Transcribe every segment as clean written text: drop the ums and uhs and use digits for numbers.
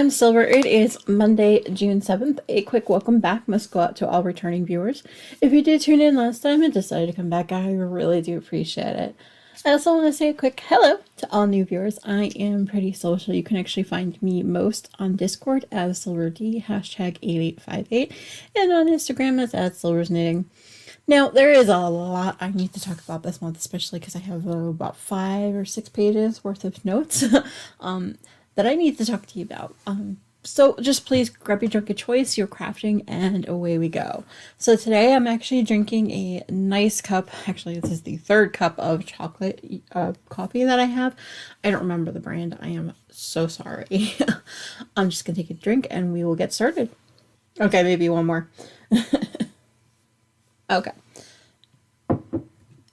I'm Silver. It is Monday, June 7th. A quick welcome back must go out to all returning viewers. If you did tune in last time and decided to come back, I really do appreciate it. I also want to say a quick hello to all new viewers. I am pretty social. You can actually find me most on Discord as SilverD, hashtag 8858, and on Instagram as @SilversKnitting. Now, there is a lot I need to talk about this month, especially because I have about 5 or 6 pages worth of notes that I need to talk to you about. So just please grab your drink of choice, your crafting, and away we go. So today I'm actually drinking a nice cup. Actually, this is the third cup of chocolate coffee that I have. I don't remember the brand. I am so sorry. I'm just going to take a drink and we will get started. Okay, maybe one more. Okay.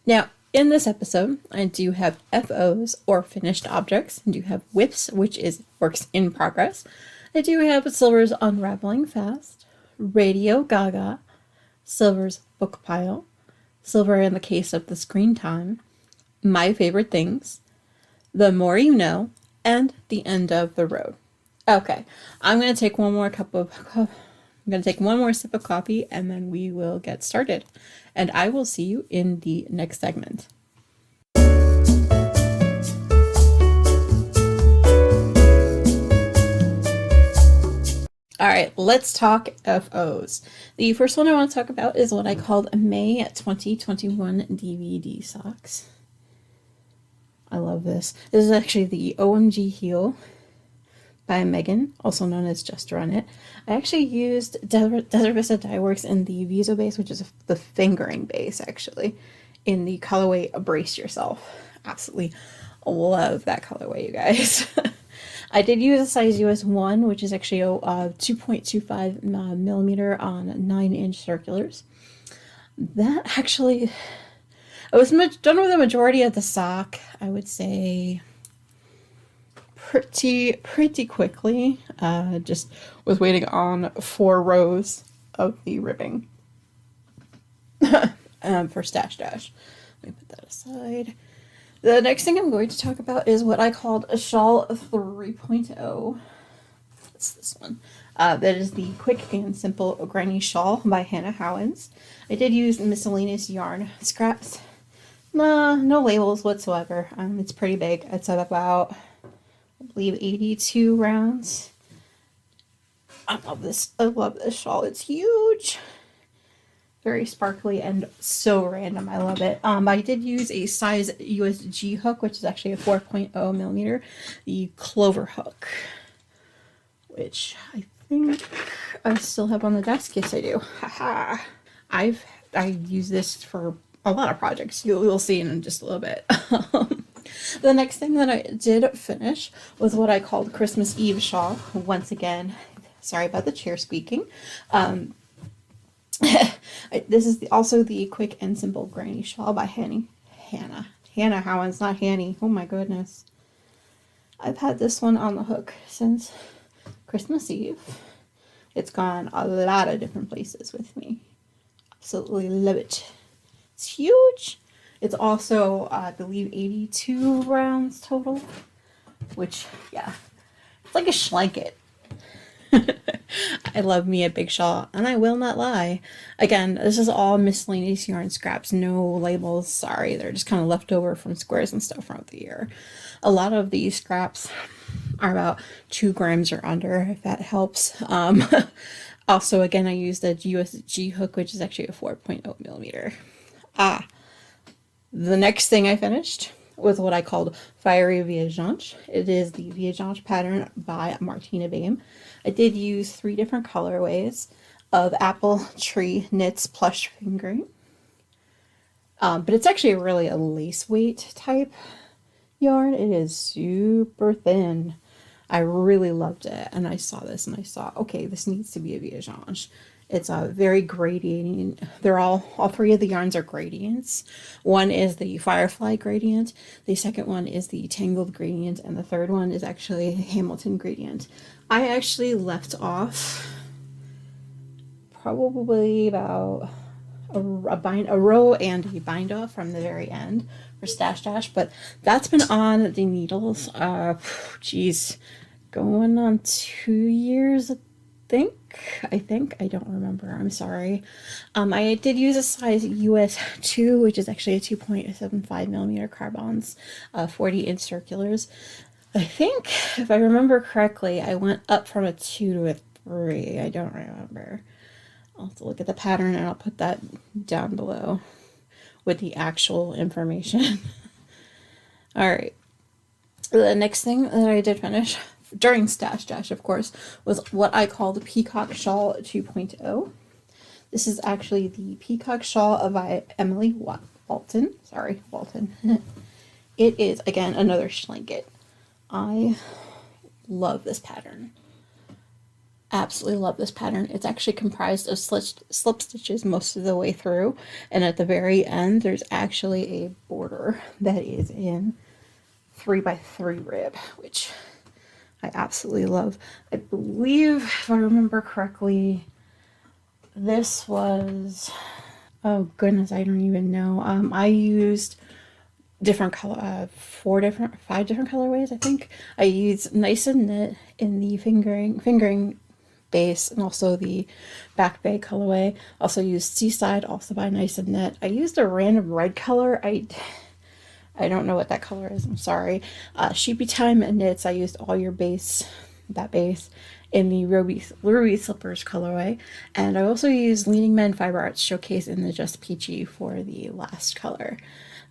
Now, in this episode, I do have FOs, or finished objects. I do have WIPs, which is works in progress. I do have Silver's Unraveling Fast, Radio GaGa, Silver's Book Pile, Silver in the Case of the Screen Time, My Favorite Things, The More You Know, and The End of the Road. Okay, I'm going to take one more sip of coffee and then we will get started. And I will see you in the next segment. All right, let's talk FOs. The first one I want to talk about is what I called May 2021 DVD socks. I love this. This is actually the OMG Heel by Megan, also known as Just Run It. I actually used Desert Vista Dye Works in the Viso base, which is the fingering base, actually, in the colorway Brace Yourself. Absolutely love that colorway, you guys. I did use a size US 1, which is actually a 2.25 millimeter on 9-inch circulars. That actually, I was done with the majority of the sock, I would say pretty quickly. Just was waiting on 4 rows of the ribbing for Stash Dash. Let me put that aside. The next thing I'm going to talk about is what I called a Shawl 3.0. That's this one. That is the Quick and Simple Granny Shawl by Hannah Howens. I did use miscellaneous yarn scraps. No labels whatsoever. It's pretty big. It's at about, I believe, 82 rounds. I love this shawl. It's huge. Very sparkly and so random. I love it. I did use a size USG hook, which is actually a 4.0 millimeter, the Clover hook, which I think I still have on the desk. Yes, I do. Haha. I use this for a lot of projects. You'll see in just a little bit. The next thing that I did finish was what I called Christmas Eve shawl. Once again, sorry about the chair squeaking. This is also the Quick and Simple Granny Shawl by Hannah Howens, not Hanny. Oh my goodness. I've had this one on the hook since Christmas Eve. It's gone a lot of different places with me. Absolutely love it. It's huge. It's also, I believe, 82 rounds total, which, yeah, it's like a schlanket. I love me a big shawl, and I will not lie. Again, this is all miscellaneous yarn scraps, no labels. Sorry, they're just kind of left over from squares and stuff throughout the year. A lot of these scraps are about 2 grams or under, if that helps. Also, again, I used a USG hook, which is actually a 4.0 millimeter. The next thing I finished was what I called Fiery Viajante. It is the Viajante pattern by Martina Behm. I did use 3 different colorways of apple, tree, knits, plush fingering. But it's actually really a lace weight type yarn. It is super thin. I really loved it. And I saw this and I saw, okay, this needs to be a Viajante. It's a very gradient. They're all 3 of the yarns are gradients. One is the Firefly gradient. The second one is the Tangled gradient. And the third one is actually Hamilton gradient. I actually left off probably about a row and a bind off from the very end. for Stash Dash, but that's been on the needles, geez, going on 2 years, I think, I don't remember, I'm sorry. I did use a size US 2, which is actually a 2.75 millimeter carbons, 40 inch circulars. I think, if I remember correctly, I went up from a 2 to a 3. I don't remember. I'll have to look at the pattern and I'll put that down below with the actual information. All right. The next thing that I did finish during Stash Dash, of course, was what I call the Peacock Shawl 2.0. This is actually the Peacock Shawl by Emily Walton. Sorry, Walton. It is, again, another schlanket. I love this pattern. Absolutely love this pattern. It's actually comprised of slip stitches most of the way through, and at the very end there's actually a border that is in 3x3 rib, which I absolutely love. I believe, if I remember correctly, this was, oh goodness, I don't even know. I used different color, 5 different colorways, I think. I used Nice and Knit in the fingering base, and also the back bay colorway. Also used Seaside, also by Nice and Knit. I used a random red color. I don't know what that color is, I'm sorry. Sheepy Time and Knits, I used All Your Base, that base, in the Ruby Slippers colorway. And I also used Leading Men Fiber Arts Showcase in the Just Peachy for the last color.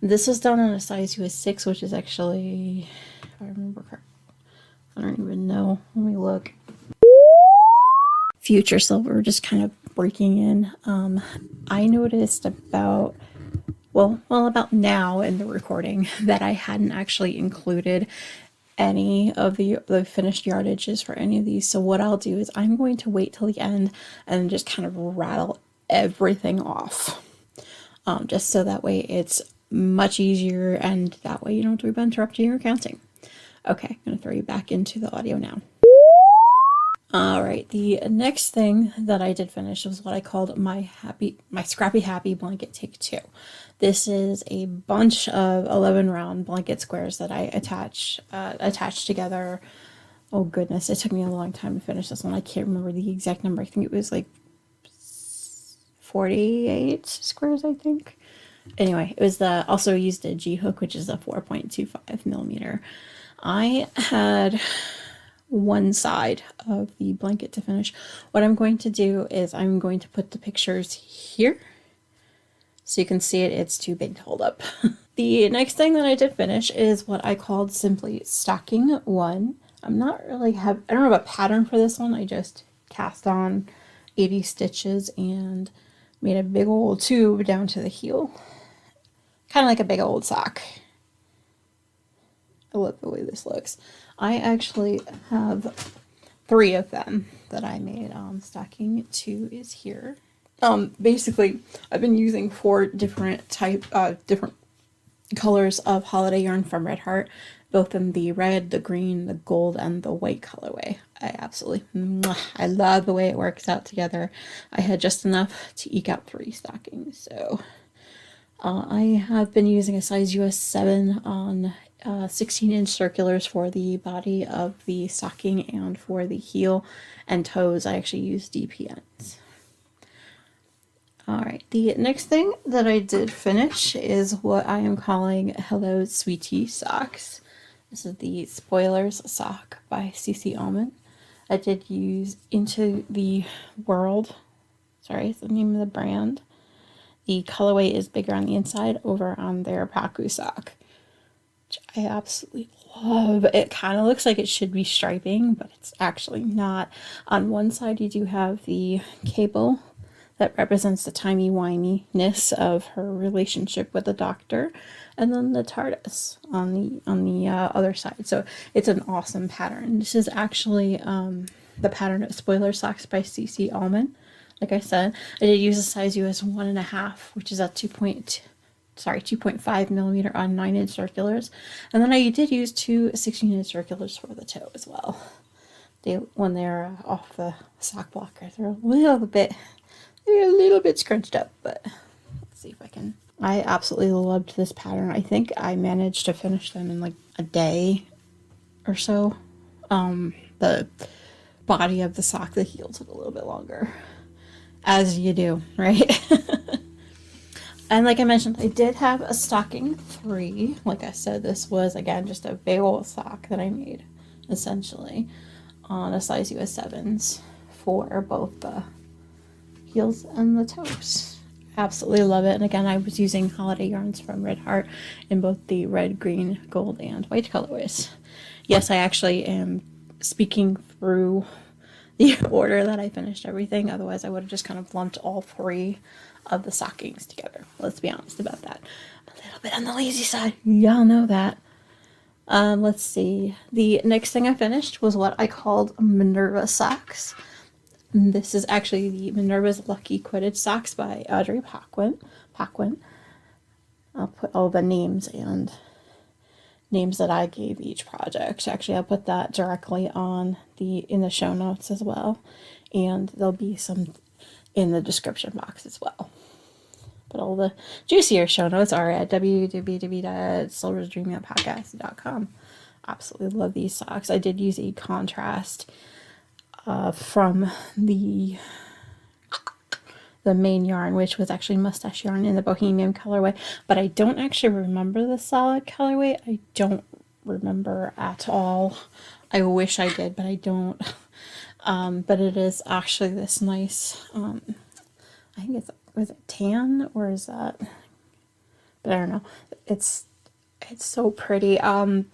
This was done on a size US 6, which is actually, if I remember correctly, I don't even know. Let me look. Future Silver, just kind of breaking in. I noticed about, about now in the recording that I hadn't actually included any of the finished yardages for any of these. So what I'll do is I'm going to wait till the end and just kind of rattle everything off. Just so that way it's much easier, and that way you don't have to be interrupting your counting. Okay, I'm going to throw you back into the audio now. Alright, the next thing that I did finish was what I called my Scrappy Happy Blanket Take 2. This is a bunch of 11 round blanket squares that I attached together. Oh goodness, it took me a long time to finish this one. I can't remember the exact number. I think it was like 48 squares, I think. Anyway, it was also used a G-hook, which is a 4.25 millimeter. I had one side of the blanket to finish. What I'm going to do is I'm going to put the pictures here so you can see it. It's too big to hold up. The next thing that I did finish is what I called simply Stocking 1. I don't have a pattern for this one. I just cast on 80 stitches and made a big old tube down to the heel. Kind of like a big old sock. I love the way this looks. I actually have 3 of them that I made. Stocking 2 is here. Basically, I've been using 4 different colors of holiday yarn from Red Heart, both in the red, the green, the gold, and the white colorway. I love the way it works out together. I had just enough to eke out 3 stockings, so I have been using a size US 7 on 16-inch circulars for the body of the stocking, and for the heel and toes I actually use DPNs. Alright, the next thing that I did finish is what I am calling Hello Sweetie Socks. This is the Spoilers sock by Almon. I did use Into the World, sorry, it's the name of the brand. The colorway is bigger on the inside over on their Paquin sock, which I absolutely love. It kind of looks like it should be striping, but it's actually not. On one side you do have the cable that represents the timey-wiminess of her relationship with the doctor, and then the TARDIS on the other side. So it's an awesome pattern. This is actually the pattern of Spoiler Socks by Almon. Like I said, I did use a size US 1.5, which is a 2.5 millimeter on 9-inch circulars, and then I did use 2 16-inch circulars for the toe as well. When they're off the sock blocker, they're a little bit scrunched up, but let's see if I can. I absolutely loved this pattern. I think I managed to finish them in like a day or so. the body of the sock, the heel took a little bit longer. As you do, right? And like I mentioned, I did have a stocking 3. Like I said, this was, again, just a big old sock that I made, essentially, on a size US 7s for both the heels and the toes. Absolutely love it. And again, I was using holiday yarns from Red Heart in both the red, green, gold, and white colorways. Yes, I actually am speaking through the order that I finished everything. Otherwise, I would have just kind of lumped all 3 of the stockings together. Let's be honest about that. A little bit on the lazy side. Y'all know that. Let's see. The next thing I finished was what I called Minerva socks. This is actually the Minerva's Lucky Quidditch socks by Audrey Paquin. I'll put all the names and names that I gave each project. Actually, I'll put that directly in the show notes as well. And there'll be some in the description box as well. But all the juicier show notes are at www.silversdreamingoutpodcast.com. Absolutely love these socks. I did use a contrast from the main yarn, which was actually mustache yarn in the Bohemian colorway, but I don't actually remember the solid colorway. I don't remember at all. I wish I did, but I don't. But it is actually this nice, I think was it tan, or is that, but I don't know. It's so pretty. I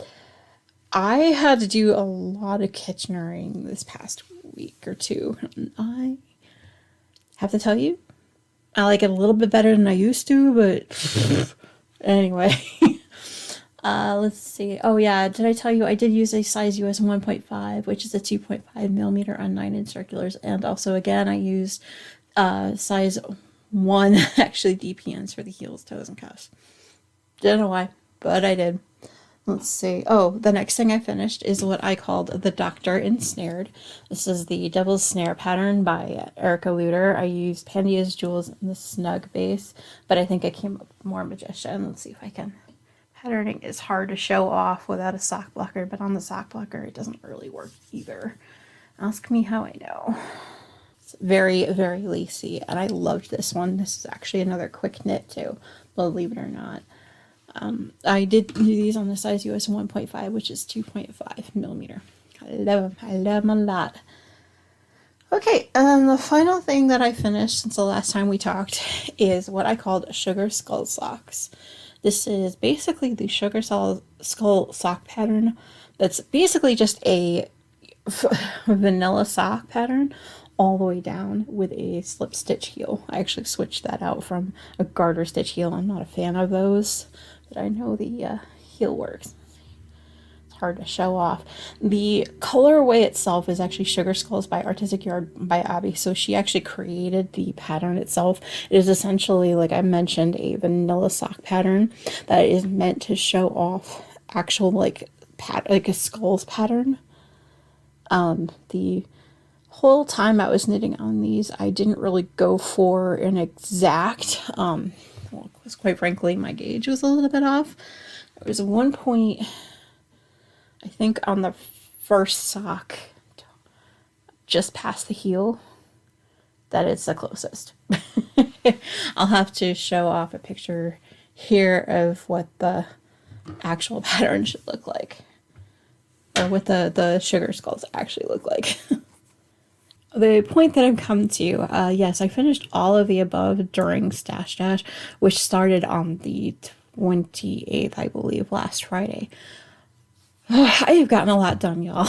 had to do a lot of Kitchener-ing this past week or two. I have to tell you, I like it a little bit better than I used to, but anyway. Let's see. Oh yeah, did I tell you I did use a size US 1.5, which is a 2.5 millimeter on 9-inch circulars, and also again I used size 1 actually DPNs for the heels, toes, and cuffs. Don't know why, but I did. Let's see. Oh, the next thing I finished is what I called the Doctor Ensnared. This is the Devil's Snare pattern by Erica Lueder. I used Pandia's Jewels in the snug base, but I think I came up with more Magician. Let's see if I can. Patterning is hard to show off without a sock blocker, but on the sock blocker it doesn't really work either. Ask me how I know. It's very, very lacy, and I loved this one. This is actually another quick knit too, believe it or not. I did do these on the size US 1.5, which is 2.5 millimeter. I love them a lot. Okay, and the final thing that I finished since the last time we talked is what I called Sugar Skull Socks. This is basically the Sugar Skull sock pattern. That's basically just a vanilla sock pattern all the way down with a slip stitch heel. I actually switched that out from a garter stitch heel. I'm not a fan of those, but I know the heel works. It's hard to show off. The colorway itself is actually Sugar Skulls by Artistic Yard by Abby, so she actually created the pattern itself. It is essentially, like I mentioned, a vanilla sock pattern that is meant to show off actual like a skulls pattern. The whole time I was knitting on these, I didn't really go for an exact, well, because quite frankly, my gauge was a little bit off. There was one point, I think on the first sock, just past the heel, that it's the closest. I'll have to show off a picture here of what the actual pattern should look like. Or what the Sugar Skulls actually look like. The point that I've come to, yes, I finished all of the above during Stash Dash, which started on the 28th, I believe, last Friday. I have gotten a lot done, y'all.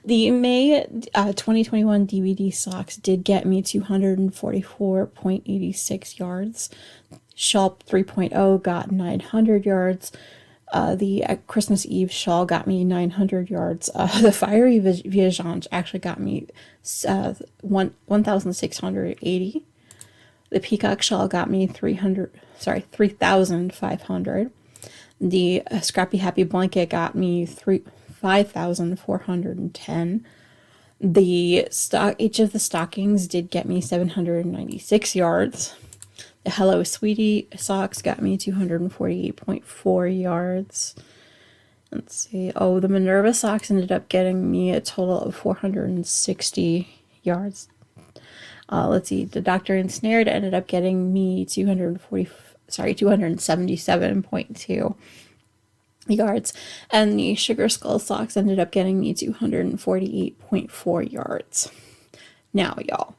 The May 2021 DVD socks did get me 244.86 yards. Shawl 3.0 got 900 yards. The Christmas Eve shawl got me 900 yards. The Fiery Viajante actually got me 1,680. The Peacock shawl got me 3,500. The Scrappy Happy Blanket got me 5,410. Each of the stockings did get me 796 yards. The Hello Sweetie socks got me 248.4 yards. Let's see. Oh, the Minerva socks ended up getting me a total of 460 yards. Let's see. The Doctor Ensnared ended up getting me 277.2 yards. And the Sugar Skull socks ended up getting me 248.4 yards. Now, y'all,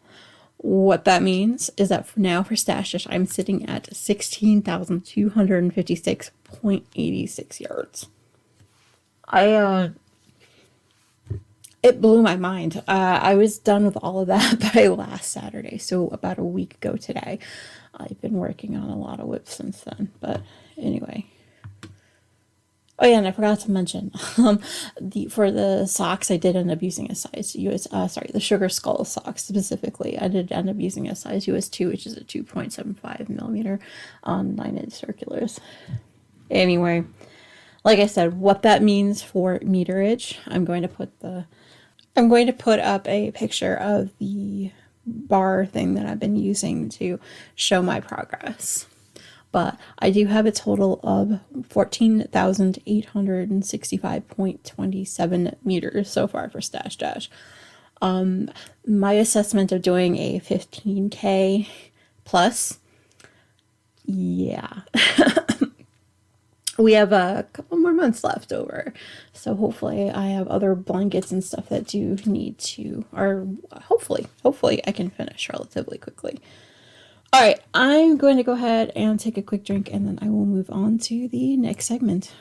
what that means is that for now for Stash Dish, I'm sitting at 16,256.86 yards. It blew my mind. I was done with all of that by last Saturday, so about a week ago today. I've been working on a lot of whips since then, but anyway. Oh yeah, and I forgot to mention, for the socks, I did end up using a size US, the Sugar Skull socks specifically. I did end up using a size US 2, which is a 2.75 millimeter on 9-inch circulars. Anyway, like I said, what that means for meterage, I'm going to put up a picture of the bar thing that I've been using to show my progress. But I do have a total of 14,865.27 meters so far for Stash Dash. My assessment of doing a 15K plus, yeah. We have a couple more months left over, so hopefully I have other blankets and stuff that do need to, or hopefully I can finish relatively quickly. All right, I'm going to go ahead and take a quick drink, and then I will move on to the next segment.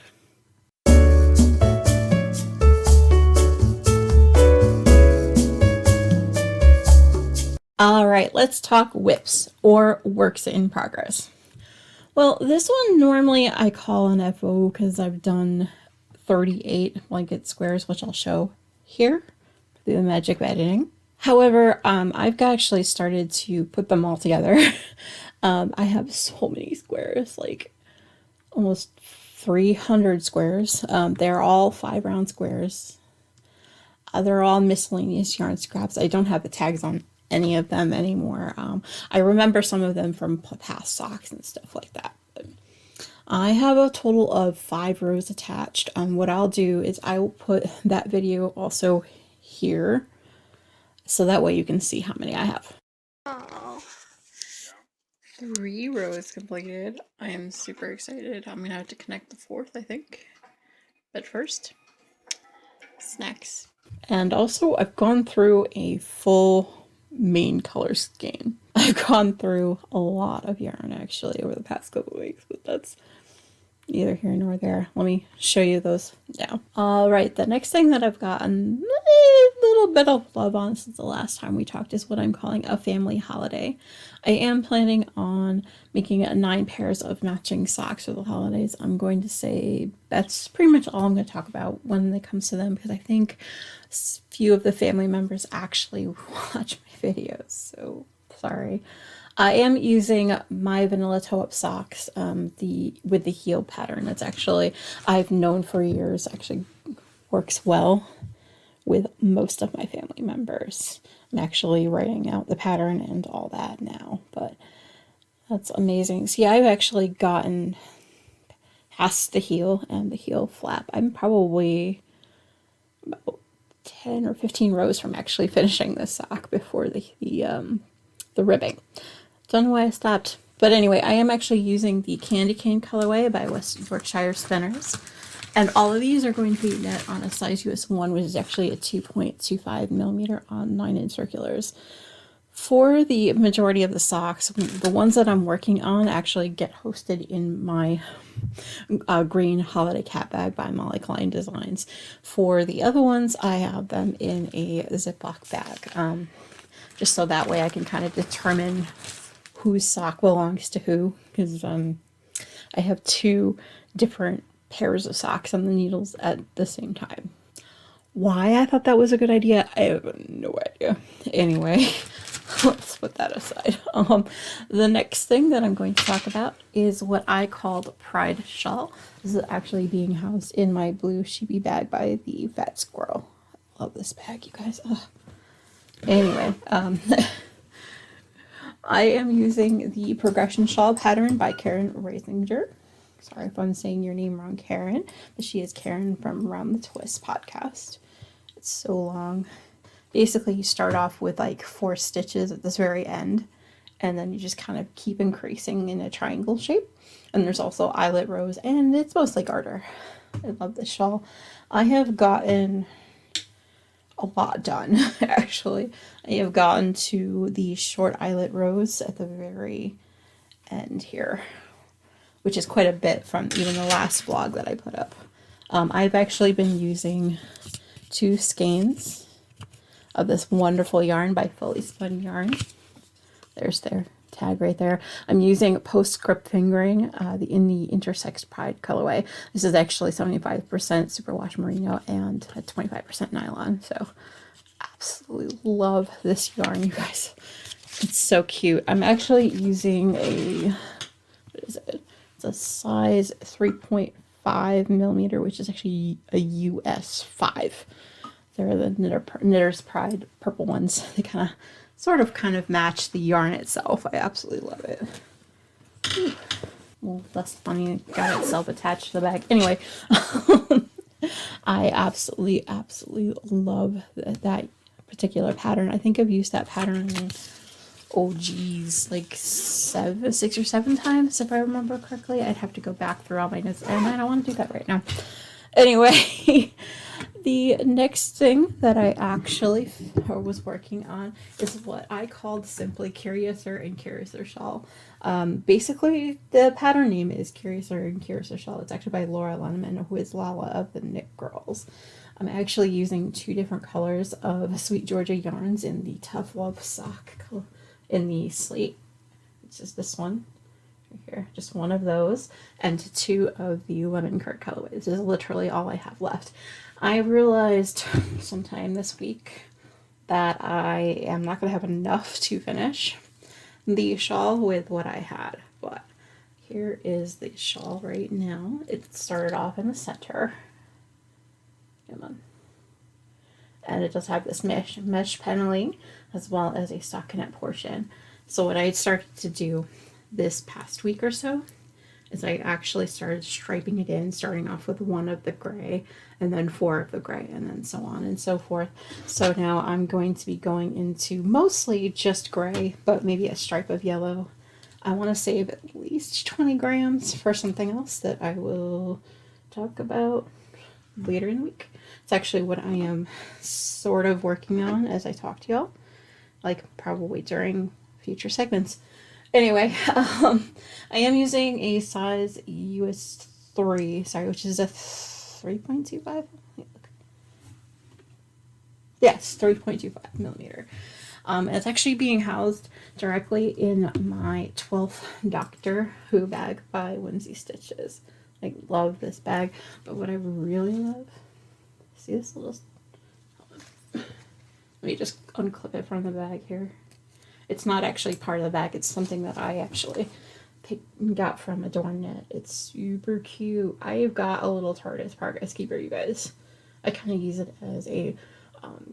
All right, let's talk whips or works in progress. Well, this one normally I call an FO because I've done 38 blanket squares, which I'll show here through the magic of editing. However, I've actually started to put them all together. I have so many squares, like almost 300 squares. They're all 5-round squares. They're all miscellaneous yarn scraps. I don't have the tags on any of them anymore. I remember some of them from past socks and stuff like that. But I have a total of 5 rows attached. What I'll do is I will put that video also here, so that way you can see how many I have. Oh, 3 rows completed. I am super excited. I'm gonna have to connect the 4th, I think. But first, snacks. And also, I've gone through a full main color scheme. I've gone through a lot of yarn actually over the past couple of weeks, but that's neither here nor there. Let me show you those now. All right, the next thing that I've gotten a little bit of love on since the last time we talked is what I'm calling a family holiday. I am planning on making 9 pairs of matching socks for the holidays. I'm going to say that's pretty much all I'm going to talk about when it comes to them, because I think few of the family members actually watch my videos, so sorry. I am using my vanilla toe-up socks with the heel pattern. It's actually, I've known for years, actually works well with most of my family members. I'm actually writing out the pattern and all that now, but that's amazing. See, I've actually gotten past the heel and the heel flap. I'm probably about 10 or 15 rows from actually finishing this sock before the ribbing. Don't know why I stopped. But anyway, I am actually using the Candy Cane colorway by West Yorkshire Spinners. And all of these are going to be knit on a size US 1, which is actually a 2.25 millimeter on 9-inch circulars. For the majority of the socks, the ones that I'm working on actually get hosted in my green holiday cat bag by Molly Klein Designs. For the other ones, I have them in a Ziploc bag, just so that way I can kind of determine whose sock belongs to who, because I have 2 different pairs of socks on the needles at the same time. Why I thought that was a good idea, I have no idea. Anyway, let's put that aside. The next thing that I'm going to talk about is what I called Pride Shawl. This is actually being housed in my blue sheepy bag by the Fat Squirrel. I love this bag, you guys. Ugh. Anyway, I am using the Progression Shawl pattern by Carin. Sorry if I'm saying your name wrong, Carin, but she is Carin from Around the Twist podcast. It's so long. Basically, you start off with like 4 stitches at this very end, and then you just kind of keep increasing in a triangle shape. And there's also eyelet rows, and it's mostly garter. I love this shawl. I have gotten a lot done, actually. I have gotten to the short eyelet rows at the very end here, which is quite a bit from even the last vlog that I put up. I've actually been using 2 skeins of this wonderful yarn by Fully Spun Yarn. There's their tag right there. I'm using Postscript Fingering in the Intersex Pride colorway. This is actually 75% superwash merino and 25% nylon. So absolutely love this yarn, you guys. It's so cute. I'm actually using a, what is it? It's a size 3.5 millimeter, which is actually a US 5. They're the Knitter's Pride purple ones. They sort of match the yarn itself. I absolutely love it. Ooh. Well, that's funny. Got itself attached to the bag. Anyway, I absolutely love that particular pattern. I think I've used that pattern, oh geez, like 6 or 7 times, if I remember correctly. I'd have to go back through all my notes, and I don't want to do that right now. Anyway, the next thing that I actually was working on is what I called simply Curiouser and Curiouser Shawl. Basically, the pattern name is Curiouser and Curiouser Shawl. It's actually by Laura Linneman, who is Lala of the Knit Girls. I'm actually using 2 different colors of Sweet Georgia yarns in the Tough Love Sock color, in the slate, which is this one. Here, just 1 of those, and 2 of the lemon curd colorway. This is literally all I have left. I realized sometime this week that I am not going to have enough to finish the shawl with what I had, but here is the shawl right now. It started off in the center. Come on. And it does have this mesh paneling as well as a stockinette portion. So what I started to do this past week or so is I actually started striping it in, starting off with 1 of the gray and then 4 of the gray and then so on and so forth. So now I'm going to be going into mostly just gray, but maybe a stripe of yellow. I want to save at least 20 grams for something else that I will talk about later in the week. It's actually what I am sort of working on as I talk to y'all, like probably during future segments. Anyway, I am using a size US 3, which is a 3.25? Yes, 3.25 millimeter. It's actually being housed directly in my 12th Doctor Who bag by Whimsy Stitches. I love this bag, but what I really love, see this little, let me just unclip it from the bag here. It's not actually part of the bag. It's something that I actually got from AdornKnit. It's super cute. I've got a little TARDIS Progress Keeper, you guys. I kind of use it as a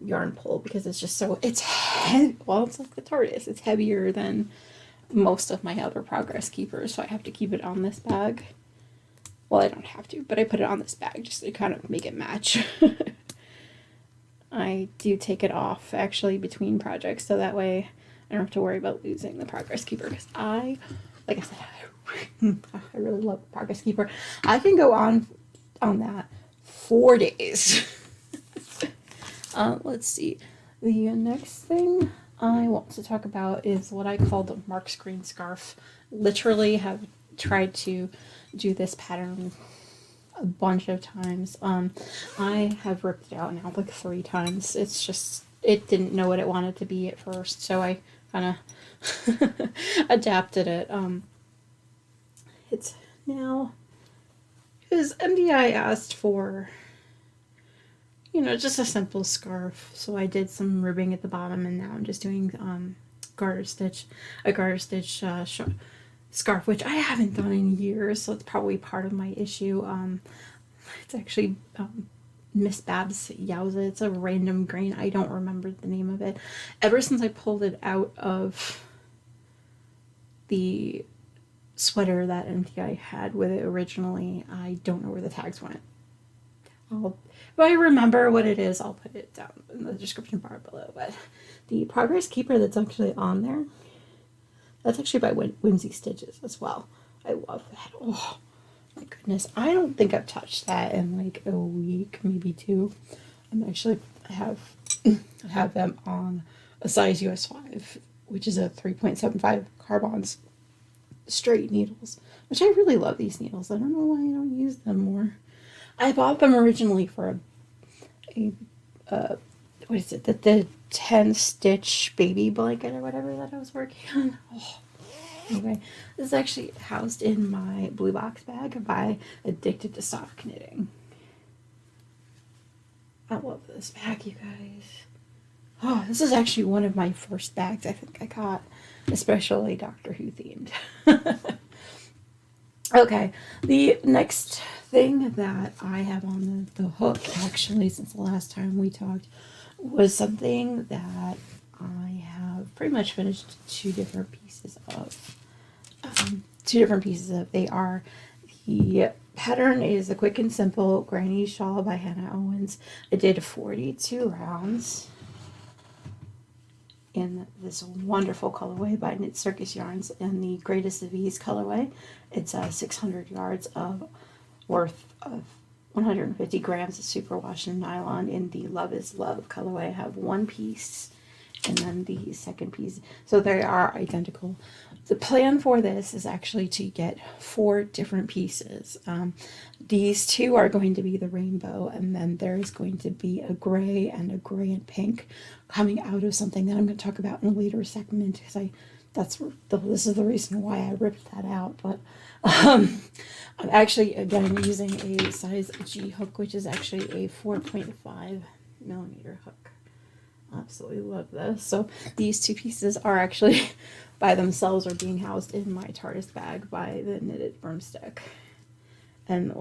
yarn pull because it's just so, it's heavy. Well, it's like the TARDIS. It's heavier than most of my other Progress Keepers, so I have to keep it on this bag. Well, I don't have to, but I put it on this bag just to kind of make it match. I do take it off actually between projects, so that way I don't have to worry about losing the Progress Keeper, because like I said, I really love the Progress Keeper. I can go on that 4 days. Let's see. The next thing I want to talk about is what I call the Mark Screen Scarf. Literally have tried to do this pattern a bunch of times. I have ripped it out now like 3 times. It's just, it didn't know what it wanted to be at first, so I kind of adapted it. It's now, because MDI asked for, you know, just a simple scarf, so I did some ribbing at the bottom, and now I'm just doing a garter stitch scarf, which I haven't done in years, so it's probably part of my issue. It's actually Miss Babs Yowza. It's a random grain. I don't remember the name of it. Ever since I pulled it out of the sweater that MTI had with it originally. I don't know where the tags went. If I remember what it is, I'll put it down in the description bar below. But the Progress Keeper that's actually on there, that's actually by Whimsy Stitches as well. I love that. Oh my goodness. I don't think I've touched that in like a week, maybe 2. I have them on a size US 5, which is a 3.75 carbons straight needles, which I really love these needles. I don't know why I don't use them more. I bought them originally for what is it, the 10 stitch baby blanket or whatever that I was working on. Oh. Anyway, this is actually housed in my blue box bag by Addicted to Sock Knitting. I love this bag, you guys. Oh, this is actually one of my first bags I think I got, especially Doctor Who themed. Okay, the next thing that I have on the hook, actually, since the last time we talked, was something that I have pretty much finished 2 different pieces of. They are, the pattern is the Quick and Simple Granny Shawl by Hannah Owens. I did 42 rounds in this wonderful colorway by Knit Circus Yarns in the Greatest of Ease colorway. It's 600 yards of worth of 150 grams of superwash and nylon in the Love is Love colorway. I have 1 piece and then the second piece, so they are identical. The plan for this is actually to get 4 different pieces. These 2 are going to be the rainbow, and then there's going to be a gray and pink coming out of something that I'm going to talk about in a later segment, because this is the reason why I ripped that out. But I'm actually again using a size G hook, which is actually a 4.5 millimeter hook. Absolutely love this. So these 2 pieces are actually by themselves are being housed in my TARDIS bag by the Knitted Broomstick. And the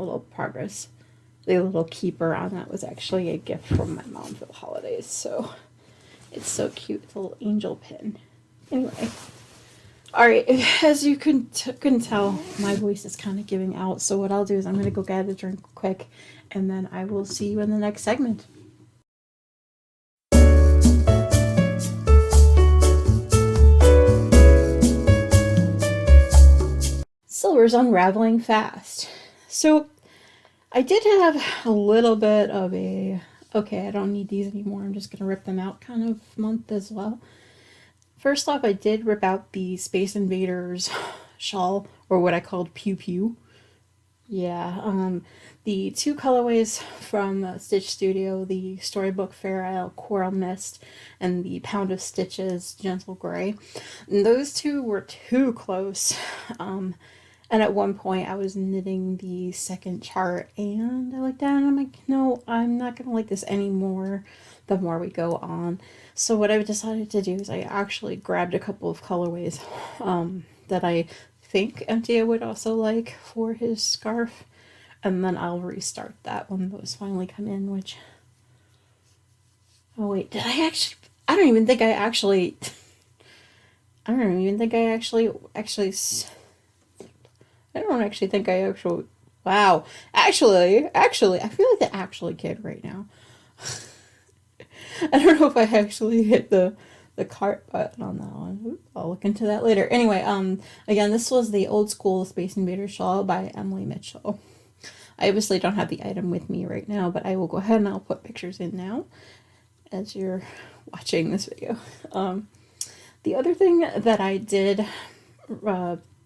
little keeper on that was actually a gift from my mom for the holidays. So it's so cute, it's a little angel pin. Anyway, alright, as you can tell, my voice is kind of giving out. So what I'll do is I'm going to go get a drink quick, and then I will see you in the next segment. Silver's unraveling fast. So I did have a little bit of a, okay, I don't need these anymore, I'm just going to rip them out kind of month as well. First off, I did rip out the Space Invaders shawl, or what I called Pew Pew. Yeah, the 2 colorways from Stitch Studio, the Storybook Fair Isle Coral Mist and the Pound of Stitches Gentle Gray. And those 2 were too close. And at one point I was knitting the second chart and I looked down and I'm like, no, I'm not going to like this anymore the more we go on. So what I decided to do is I actually grabbed a couple of colorways that I think MTA would also like for his scarf. And then I'll restart that when those finally come in, which... Oh wait, did I actually... I don't even think I actually... I don't actually think I actually... Wow. Actually, I feel like the actually kid right now. I don't know if I actually hit the cart button on that one. I'll look into that later. Anyway, again, this was the Old School Space Invader Shawl by Emily Mitchell. I obviously don't have the item with me right now, but I will go ahead and I'll put pictures in now as you're watching this video. The other thing that I did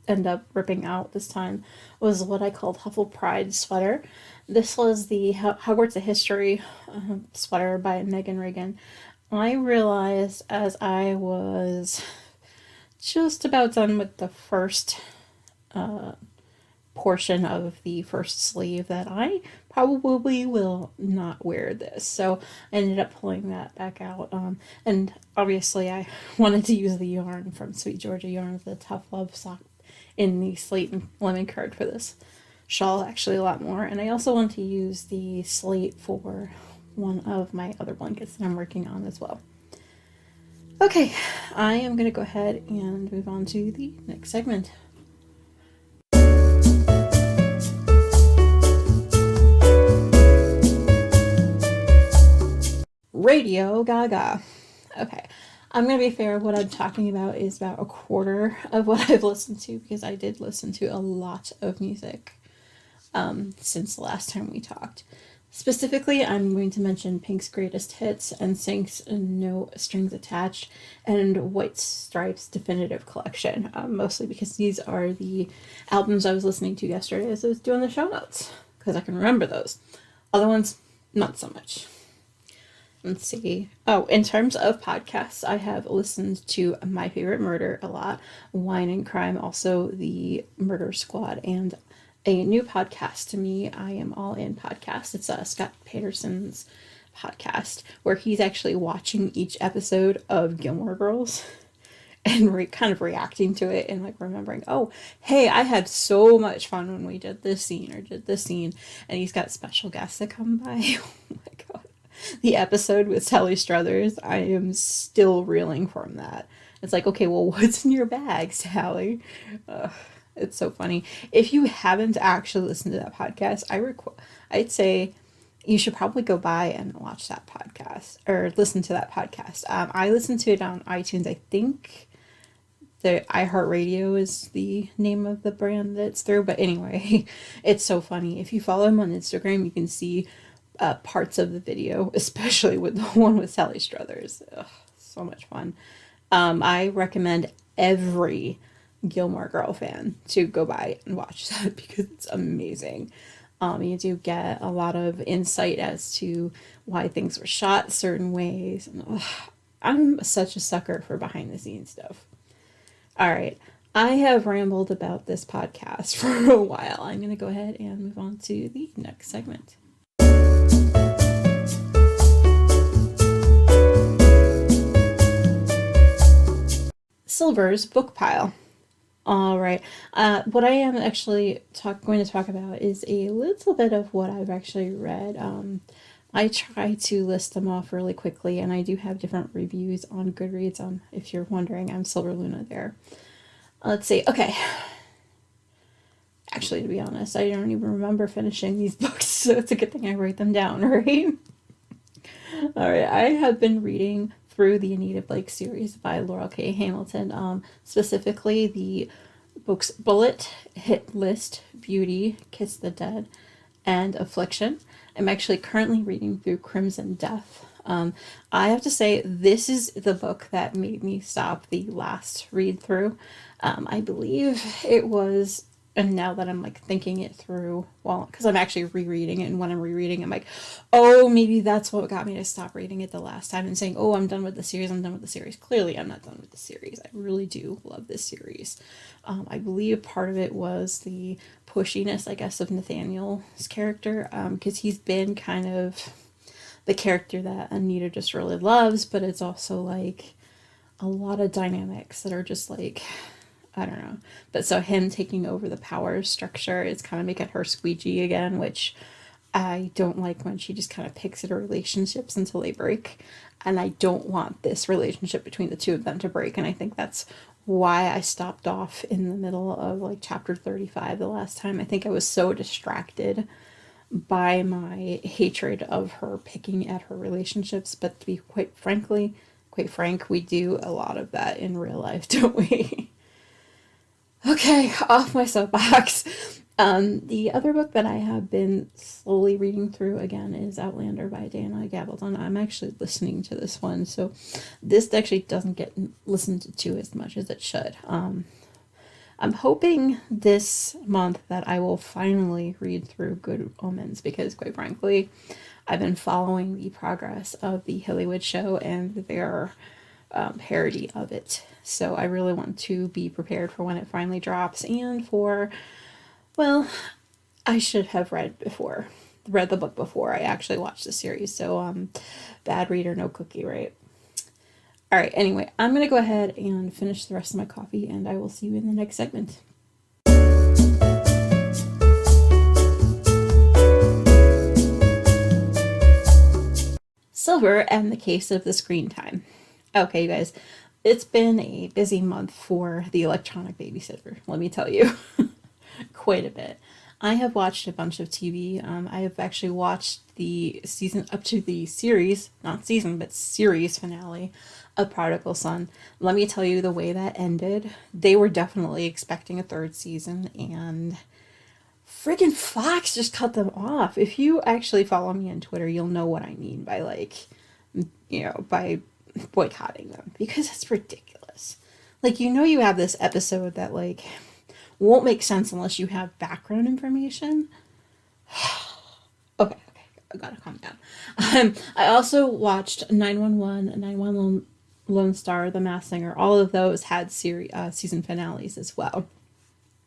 end up ripping out this time was what I called Huffle Pride sweater. This was the Hogwarts of History sweater by Megan Regan. I realized as I was just about done with the first portion of the first sleeve that I probably will not wear this. So I ended up pulling that back out. And obviously I wanted to use the yarn from Sweet Georgia Yarns, the Tough Love sock in the slate and lemon card for this shawl actually a lot more. And I also want to use the slate for one of my other blankets that I'm working on as well. Okay, I am going to go ahead and move on to the next segment. Radio GaGa. Okay, I'm going to be fair. What I'm talking about is about a quarter of what I've listened to, because I did listen to a lot of music since the last time we talked. Specifically, I'm going to mention Pink's Greatest Hits, NSYNC's No Strings Attached, and White Stripes Definitive Collection, mostly because these are the albums I was listening to yesterday as I was doing the show notes, because I can remember those. Other ones, not so much. Let's see. Oh, in terms of podcasts, I have listened to My Favorite Murder a lot, Wine and Crime, also the Murder Squad, and a new podcast to me, I Am All In podcast. It's Scott Peterson's podcast, where he's actually watching each episode of Gilmore Girls and kind of reacting to it and like remembering, oh, hey, I had so much fun when we did this scene or did this scene. And he's got special guests that come by. Oh my god. The episode with Sally Struthers, I am still reeling from that. It's like, okay, well, what's in your bag, Sally? It's so funny. If you haven't actually listened to that podcast, I'd say you should probably go by and watch that podcast or listen to that podcast. I listened to it on iTunes. I think the iHeartRadio is the name of the brand that it's through. But anyway, it's so funny. If you follow him on Instagram, you can see parts of the video, especially with the one with Sally Struthers. Ugh, so much fun. I recommend every Gilmore Girl fan to go by and watch that because it's amazing. You do get a lot of insight as to why things were shot certain ways. And, I'm such a sucker for behind the scenes stuff. All right. I have rambled about this podcast for a while. I'm going to go ahead and move on to the next segment. Silver's book pile. All right. What I am actually going to talk about is a little bit of what I've actually read. I try to list them off really quickly, and I do have different reviews on Goodreads. If you're wondering, I'm Silverluna there. Let's see. Okay. Actually, to be honest, I don't even remember finishing these books, so it's a good thing I write them down, right? All right. I have been reading through the Anita Blake series by Laurel K. Hamilton, specifically the books Bullet, Hit List, Beauty, Kiss the Dead, and Affliction. I'm actually currently reading through Crimson Death. I have to say, this is the book that made me stop the last read through. I believe it was, and now that I'm like thinking it through, well, because I'm actually rereading it, and when I'm rereading, I'm like, oh, maybe that's what got me to stop reading it the last time and saying, oh, I'm done with the series, I'm done with the series. Clearly, I'm not done with the series. I really do love this series. I believe part of it was the pushiness, I guess, of Nathaniel's character, because he's been kind of the character that Anita just really loves, but it's also like a lot of dynamics that are just like, I don't know. But so him taking over the power structure is kind of making her squeegee again, which I don't like when she just kind of picks at her relationships until they break. And I don't want this relationship between the two of them to break. And I think that's why I stopped off in the middle of like chapter 35 the last time. I think I was so distracted by my hatred of her picking at her relationships. But to be quite frank, we do a lot of that in real life, don't we? Okay, off my soapbox. The other book that I have been slowly reading through again is Outlander by Dana Gabaldon. I'm actually listening to this one, so this actually doesn't get listened to as much as it should. I'm hoping this month that I will finally read through Good Omens, because quite frankly, I've been following the progress of the Hollywood show and their parody of it. So I really want to be prepared for when it finally drops, and for, well, I should have read the book before I actually watched the series. So bad reader, no cookie, right? All right, anyway, I'm going to go ahead and finish the rest of my coffee, and I will see you in the next segment. Silver and the Case of the Screen Time. Okay, you guys, it's been a busy month for the electronic babysitter, let me tell you. Quite a bit. I have watched a bunch of TV. I have actually watched the season up to the series, not season, but series finale of Prodigal Son. Let me tell you, the way that ended, they were definitely expecting a third season, and friggin' Fox just cut them off. If you actually follow me on Twitter, you'll know what I mean by, like, by boycotting them, because it's ridiculous. Like, you have this episode that, like, won't make sense unless you have background information. Okay, I gotta calm down. I also watched 911, 911 Lone Star, The Masked Singer. All of those had season finales as well.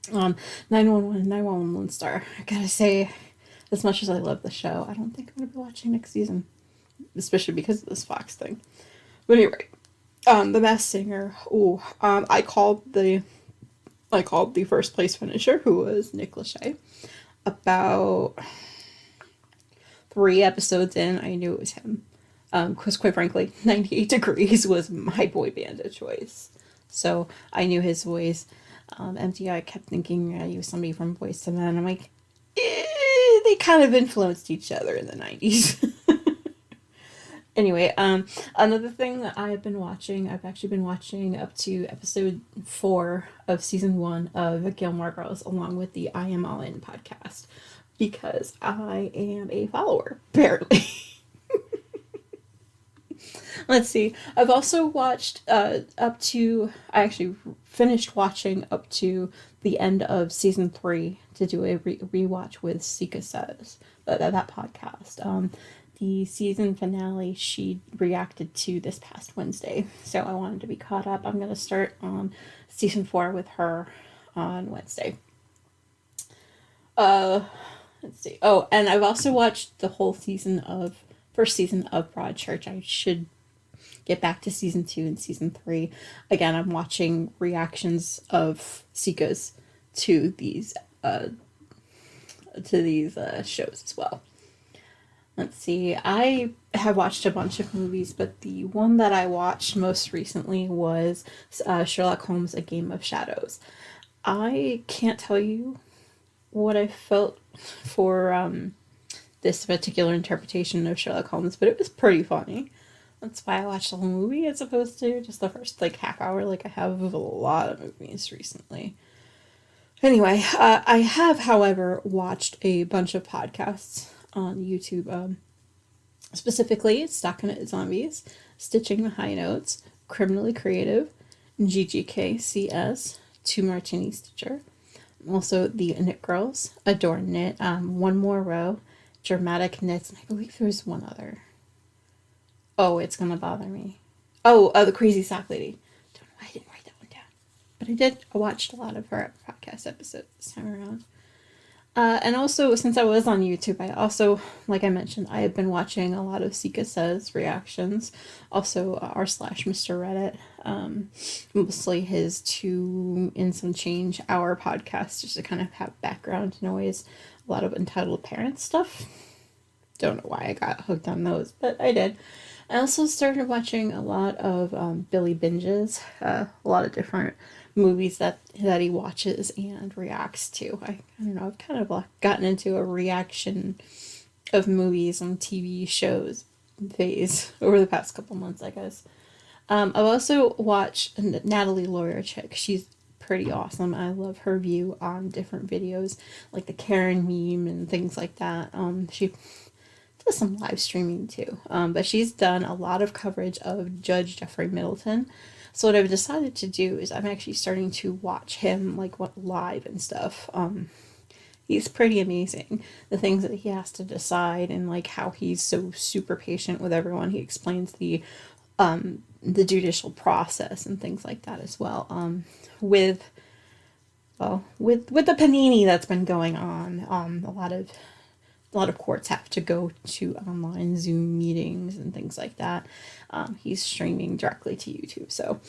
911, 911 Lone Star. I gotta say, as much as I love the show, I don't think I'm gonna be watching next season, especially because of this Fox thing. But anyway, The Masked Singer. I called the first place finisher, who was Nick Lachey. About 3 episodes in, I knew it was him. Because quite frankly, 98 Degrees was my boy band of choice. So I knew his voice. MTI kept thinking he was somebody from Boyz II Men. I'm like, they kind of influenced each other in the 90s. Anyway, another thing that I've actually been watching up to episode 4 of season 1 of Gilmore Girls, along with the I Am All In podcast, because I am a follower, apparently. Let's see. I've also watched I actually finished watching up to the end of season 3 to do a rewatch with Sika Says, that podcast. The season finale she reacted to this past Wednesday, so I wanted to be caught up. I'm going to start on season 4 with her on Wednesday. Let's see. Oh, and I've also watched the whole first season of Broadchurch. I should get back to season 2 and season 3. Again, I'm watching reactions of Sika's to these shows as well. Let's see. I have watched a bunch of movies, but the one that I watched most recently was Sherlock Holmes: A Game of Shadows. I can't tell you what I felt for this particular interpretation of Sherlock Holmes, but it was pretty funny. That's why I watched the whole movie as opposed to just the first half hour, like I have with a lot of movies recently. Anyway, I have, however, watched a bunch of podcasts on YouTube, specifically StockinetteZombies, Stitching the High Notes, Criminally Creative, GGKCS, Two Martini Stitcher, also the Knit Girls, Adore Knit, One More Row, Dramatic Knits, and I believe there's one other. Oh, it's gonna bother me. Oh, the Crazy Sock Lady. Don't know why I didn't write that one down. But I did. I watched a lot of her podcast episodes this time around. And also, since I was on YouTube, I also, like I mentioned, I have been watching a lot of Sika Says reactions. Also, r/Mr. Reddit. Mostly his 2 and some change hour podcast, just to kind of have background noise. A lot of Untitled Parents stuff. Don't know why I got hooked on those, but I did. I also started watching a lot of Billy Binges, a lot of different movies that he watches and reacts to. I don't know, I've kind of gotten into a reaction of movies and TV shows phase over the past couple months, I guess. I've also watched Natalie Lawyer Chick. She's pretty awesome. I love her view on different videos, like the Carin meme and things like that. She does some live streaming too. But she's done a lot of coverage of Judge Jeffrey Middleton. So what I've decided to do is I'm actually starting to watch him live and stuff. He's pretty amazing. The things that he has to decide and how he's so super patient with everyone. He explains the judicial process and things like that as well. With the panini that's been going on, a lot of courts have to go to online Zoom meetings and things like that. He's streaming directly to YouTube, so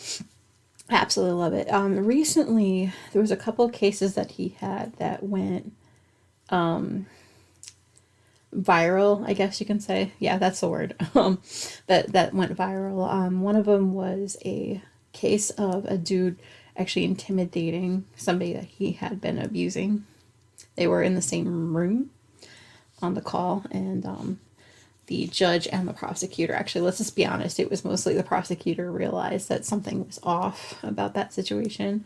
I absolutely love it. Recently, there was a couple of cases that he had that went viral, I guess you can say. Yeah, that's the word. That went viral. One of them was a case of a dude actually intimidating somebody that he had been abusing They were in the same room on the call, and the judge and the prosecutor, actually, let's just be honest, it was mostly the prosecutor realized that something was off about that situation.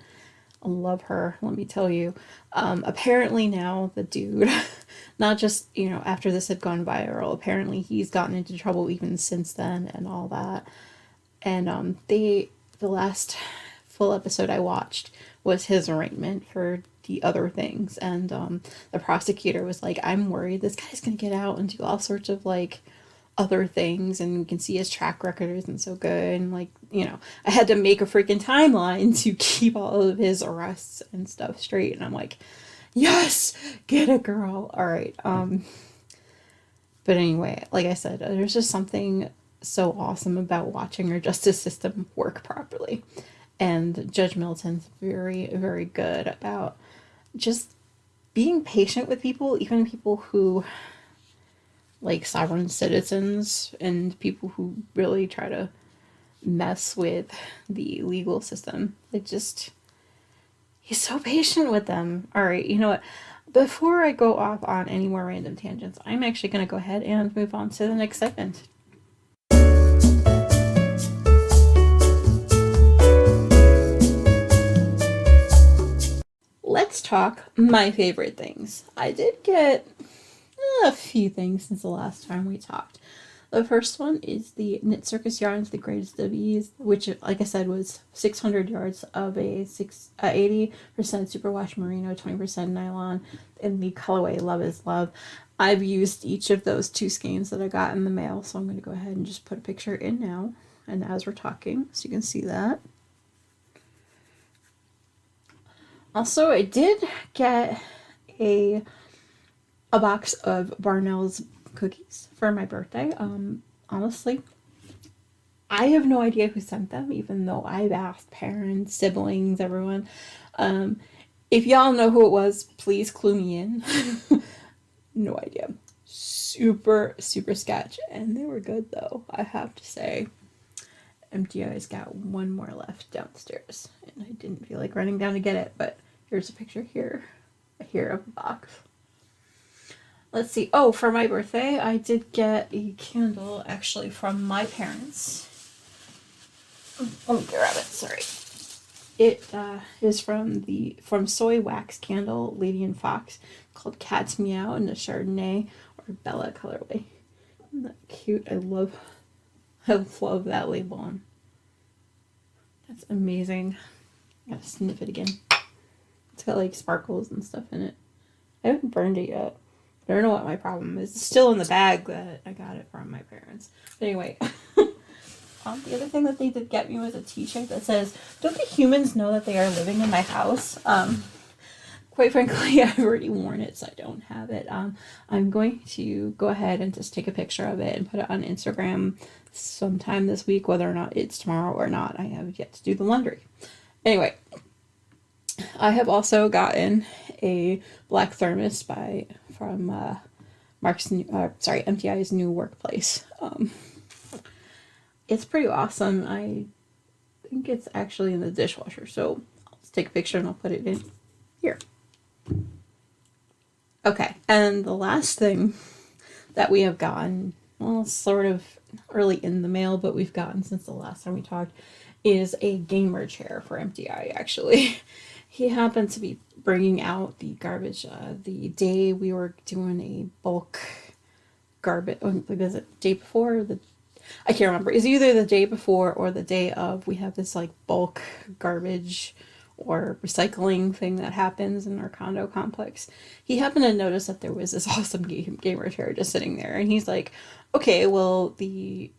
I love her, let me tell you. Apparently now the dude, not just, after this had gone viral, apparently he's gotten into trouble even since then and all that. And the last full episode I watched was his arraignment for the other things, and the prosecutor was like, I'm worried this guy's gonna get out and do all sorts of like other things, and we can see his track record isn't so good, and like, I had to make a freaking timeline to keep all of his arrests and stuff straight, and I'm like, yes, get it, girl. All right. But anyway, like I said, there's just something so awesome about watching our justice system work properly, and Judge Milton's very, very good about just being patient with people, even people who like sovereign citizens and people who really try to mess with the legal system. He's so patient with them. All right, you know what? Before I go off on any more random tangents, I'm actually going to go ahead and move on to the next segment. Let's talk my favorite things. I did get a few things since the last time we talked. The first one is the Knit Circus Yarns, The Greatest of Ease, which, like I said, was 600 yards of a 80% superwash merino, 20% nylon, in the colorway Love is Love. I've used each of those 2 skeins that I got in the mail, so I'm going to go ahead and just put a picture in now, and as we're talking, so you can see that. Also, I did get a box of Barnell's cookies for my birthday. Honestly, I have no idea who sent them, even though I've asked parents, siblings, everyone. If y'all know who it was, please clue me in. No idea. Super, super sketch. And they were good, though, I have to say. MTI's got one more left downstairs, and I didn't feel like running down to get it, but here's a picture here of the box. Let's see. Oh, for my birthday, I did get a candle, actually, from my parents. Let me grab it, sorry. It is from Soy Wax Candle, Lady and Fox, called Cat's Meow in the Chardonnay or Bella colorway. Isn't that cute? I love that label on. That's amazing. I gotta sniff it again. It's got like sparkles and stuff in it. I haven't burned it yet. I don't know what my problem is. It's still in the bag that I got it from my parents. But anyway, the other thing that they did get me was a t-shirt that says, "Don't the humans know that they are living in my house?" Quite frankly, I've already worn it, so I don't have it. I'm going to go ahead and just take a picture of it and put it on Instagram sometime this week, whether or not it's tomorrow or not. I have yet to do the laundry. Anyway, I have also gotten a black thermos from MTI's new workplace. It's pretty awesome. I think it's actually in the dishwasher, so I'll just take a picture and I'll put it in here. Okay, and the last thing that we have gotten, well, sort of early in the mail, but we've gotten since the last time we talked, is a gamer chair for MTI, actually. He happened to be bringing out the garbage the day we were doing a bulk garbage, was it the day before? I can't remember. It's either the day before or the day of. We have this like bulk garbage or recycling thing that happens in our condo complex. He happened to notice that there was this awesome gamer chair just sitting there, and he's like, okay, well, the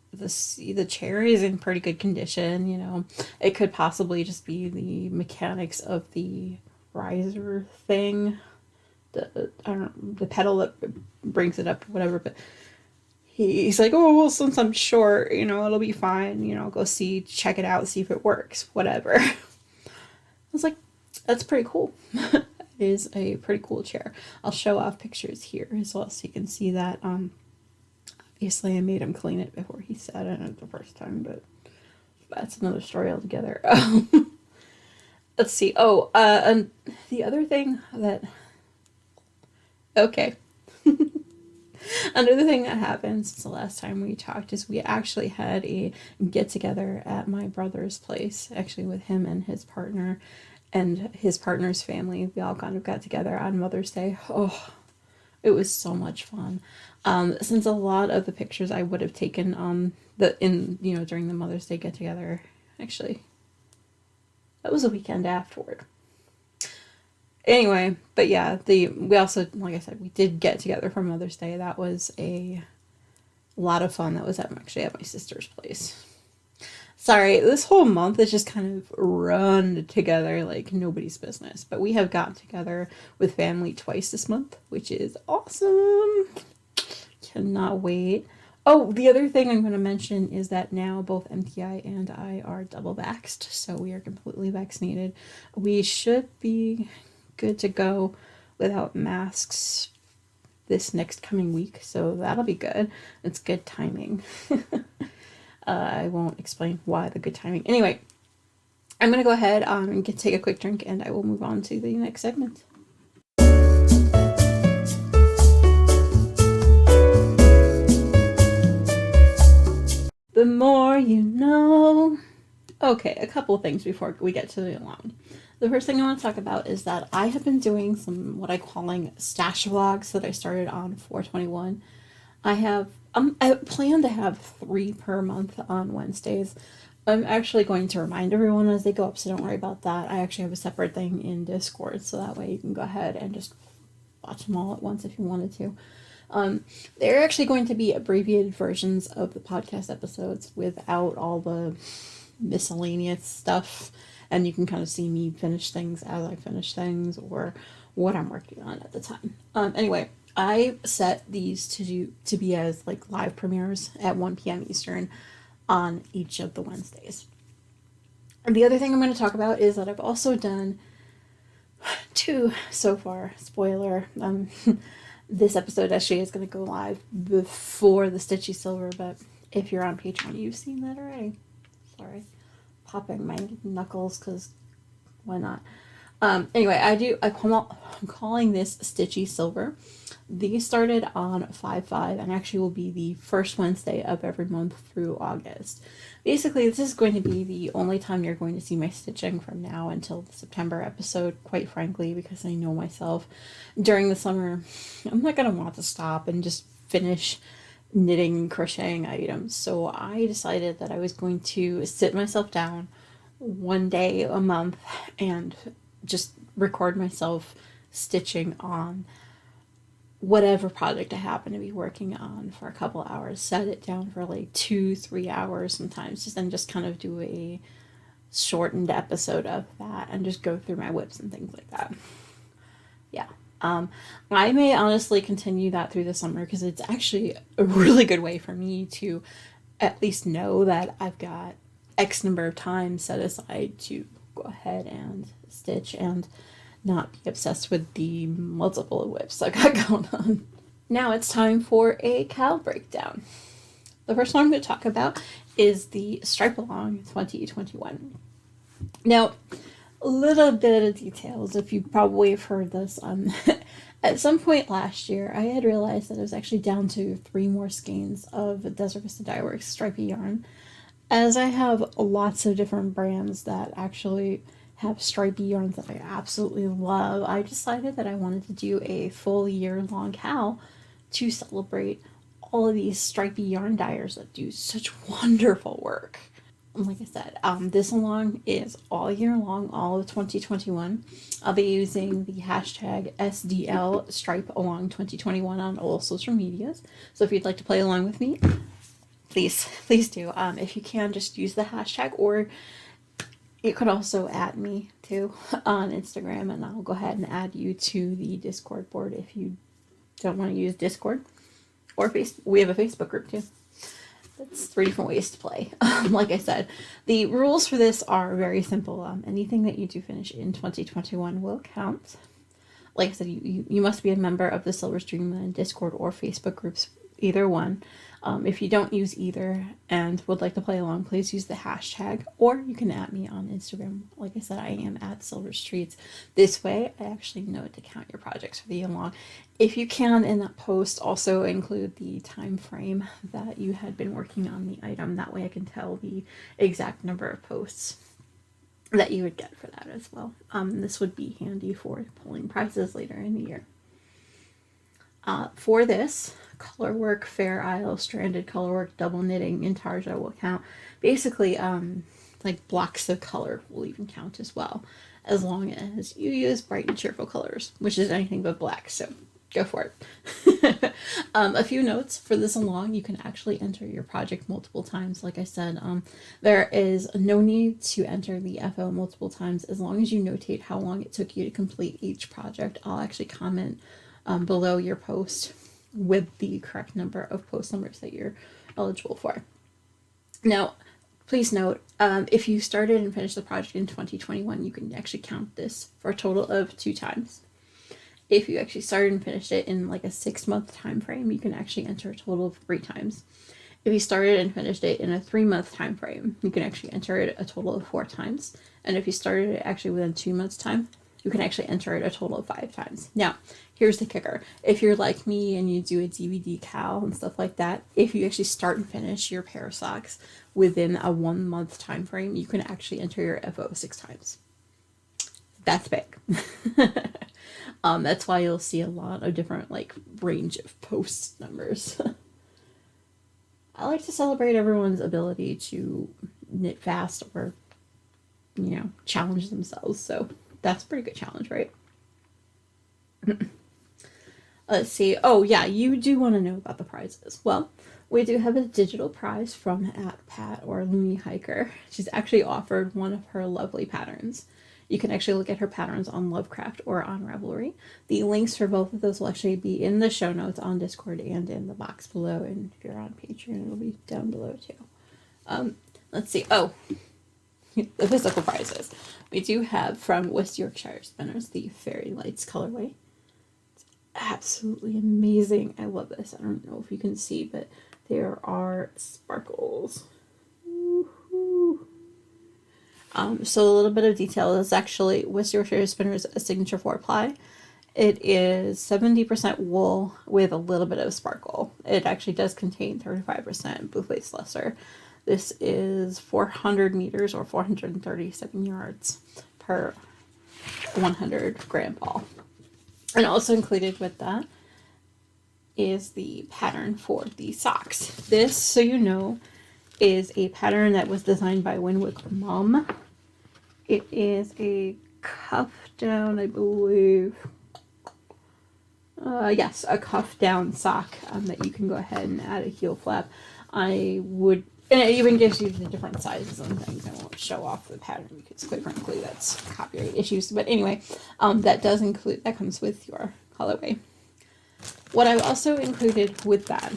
chair is in pretty good condition, it could possibly just be the mechanics of the riser thing, the pedal that brings it up, whatever, but he's like, oh, well, since I'm short, it'll be fine, go check it out, see if it works, whatever. I was like, that's pretty cool. It is a pretty cool chair. I'll show off pictures here as well so you can see that. Obviously, I made him clean it before he sat in it the first time, but that's another story altogether. Let's see. Oh, and the other thing that Okay. Another thing that happened since the last time we talked is we actually had a get together at my brother's place, actually with him and his partner and his partner's family. We all kind of got together on Mother's Day. Oh, it was so much fun. Since a lot of the pictures I would have taken during the Mother's Day get together, actually, that was a weekend afterward. Anyway, but yeah, we also, like I said, we did get together for Mother's Day. That was a lot of fun. That was actually at my sister's place. Sorry, this whole month is just kind of run together like nobody's business. But we have gotten together with family twice this month, which is awesome. Cannot wait. Oh, the other thing I'm going to mention is that now both MTI and I are double vaxxed, so we are completely vaccinated. We should be good to go without masks this next coming week, so that'll be good. It's good timing. I won't explain why the good timing. Anyway, I'm going to go ahead and take a quick drink, and I will move on to the next segment. The more you know. Okay, a couple of things before we get to the long. The first thing I want to talk about is that I have been doing some what I'm calling stash vlogs that I started on 4/21. I plan to have 3 per month on Wednesdays. I'm actually going to remind everyone as they go up, so don't worry about that. I actually have a separate thing in Discord, so that way you can go ahead and just watch them all at once if you wanted to. They're actually going to be abbreviated versions of the podcast episodes without all the miscellaneous stuff, and you can kind of see me finish things as I finish things or what I'm working on at the time. Anyway, I set these to be as like live premieres at 1 p.m. Eastern on each of the Wednesdays. And the other thing I'm going to talk about is that I've also done 2 so far. Spoiler. This episode actually is going to go live before the Stitchy Silver, but if you're on Patreon, you've seen that already. Sorry. Popping my knuckles, because why not? Anyway, I'm calling this Stitchy Silver. These started on 5/5 and actually will be the first Wednesday of every month through August. Basically, this is going to be the only time you're going to see my stitching from now until the September episode, quite frankly, because I know myself. During the summer, I'm not going to want to stop and just finish knitting and crocheting items. So I decided that I was going to sit myself down one day a month and just record myself stitching on whatever project I happen to be working on for a couple hours. Set it down for like 2-3 hours sometimes, just kind of do a shortened episode of that and just go through my whips and things like that. Yeah. I may honestly continue that through the summer because it's actually a really good way for me to at least know that I've got X number of time set aside to go ahead and stitch and not be obsessed with the multiple whips I got going on. Now it's time for a cowl breakdown. The first one I'm going to talk about is the Stripe Along 2021. Now, a little bit of details, if you probably have heard this. At some point last year, I had realized that I was actually down to 3 more skeins of Desert Vista Dye Works stripy yarn. As I have lots of different brands that actually have stripy yarns that I absolutely love, I decided that I wanted to do a full year-long cowl to celebrate all of these stripy yarn dyers that do such wonderful work. Like I said, this along is all year long, all of 2021. I'll be using the hashtag SDL Stripe Along 2021 on all social medias. So if you'd like to play along with me, please do. If you can, just use the hashtag, or you could also add me too on Instagram, and I'll go ahead and add you to the Discord board if you don't want to use Discord. Or we have a Facebook group too. That's 3 different ways to play. Like I said, the rules for this are very simple. Anything that you do finish in 2021 will count. Like I said, you must be a member of the Silver Streamland Discord or Facebook groups either one. If you don't use either and would like to play along, please use the hashtag, or you can add me on Instagram. Like I said, I am at Silver Streets. This way, I actually know to count your projects for the along. If you can, in that post, also include the time frame that you had been working on the item. That way I can tell the exact number of posts that you would get for that as well. This would be handy for pulling prizes later in the year. For this, colorwork, Fair Isle, stranded colorwork, double knitting, intarsia will count. Basically, like blocks of color will even count as well, as long as you use bright and cheerful colors, which is anything but black, so go for it. A few notes for this along: you can actually enter your project multiple times. Like I said, there is no need to enter the FO multiple times as long as you notate how long it took you to complete each project. I'll actually comment below your post with the correct number of post numbers that you're eligible for. Now, please note, if you started and finished the project in 2021, you can actually count this for a total of 2 times. If you actually started and finished it in like a 6-month time frame, you can actually enter a total of 3 times. If you started and finished it in a 3-month time frame, you can actually enter it a total of 4 times. And if you started it actually within 2 months' time, you can actually enter it a total of 5 times. Now, here's the kicker. If you're like me and you do a DVD cal and stuff like that, if you actually start and finish your pair of socks within a 1-month time frame, you can actually enter your FO 6 times. That's big. That's why you'll see a lot of different like range of post numbers. I like to celebrate everyone's ability to knit fast or, challenge themselves. So that's a pretty good challenge, right? Let's see. Oh, yeah, you do want to know about the prizes. Well, we do have a digital prize from @Pat or Looney Hiker. She's actually offered one of her lovely patterns. You can actually look at her patterns on Lovecraft or on Ravelry. The links for both of those will actually be in the show notes on Discord and in the box below. And if you're on Patreon, it'll be down below too. Let's see. Oh, the physical prizes. We do have from West Yorkshire Spinners the Fairy Lights colorway. It's absolutely amazing. I love this. I don't know if you can see, but there are sparkles. Woo-hoo. So a little bit of detail is actually West Yorkshire Spinners a signature 4-ply. It is 70% wool with a little bit of sparkle. It actually does contain 35% blue face lesser. This is 400 meters or 437 yards per 100 gram ball. And also included with that is the pattern for the socks. This, so you know, is a pattern that was designed by Winwick Mom. It is a cuff down, I believe. Yes, a cuff down sock that you can go ahead and add a heel flap. And it even gives you the different sizes and things. I won't show off the pattern because, quite frankly, that's copyright issues. But anyway, that comes with your colorway. What I've also included with that,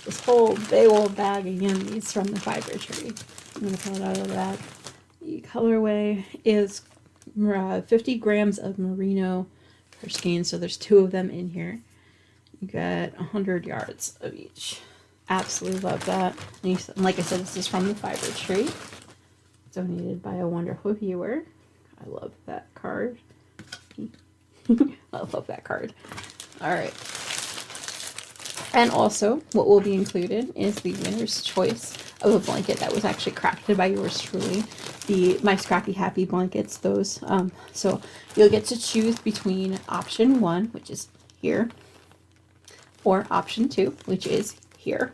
this whole big old bag of yummies from the fiber tree. I'm going to pull it out of the bag. The colorway is 50 grams of merino per skein, so there's 2 of them in here. You got 100 yards of each. Absolutely love that. And like I said, this is from the fiber tree, donated by a wonderful viewer. I love that card. I love that card. All right. And also, what will be included is the winner's choice of a blanket that was actually crafted by yours truly. My Scrappy Happy blankets, those. So you'll get to choose between option 1, which is here, or option 2, which is here.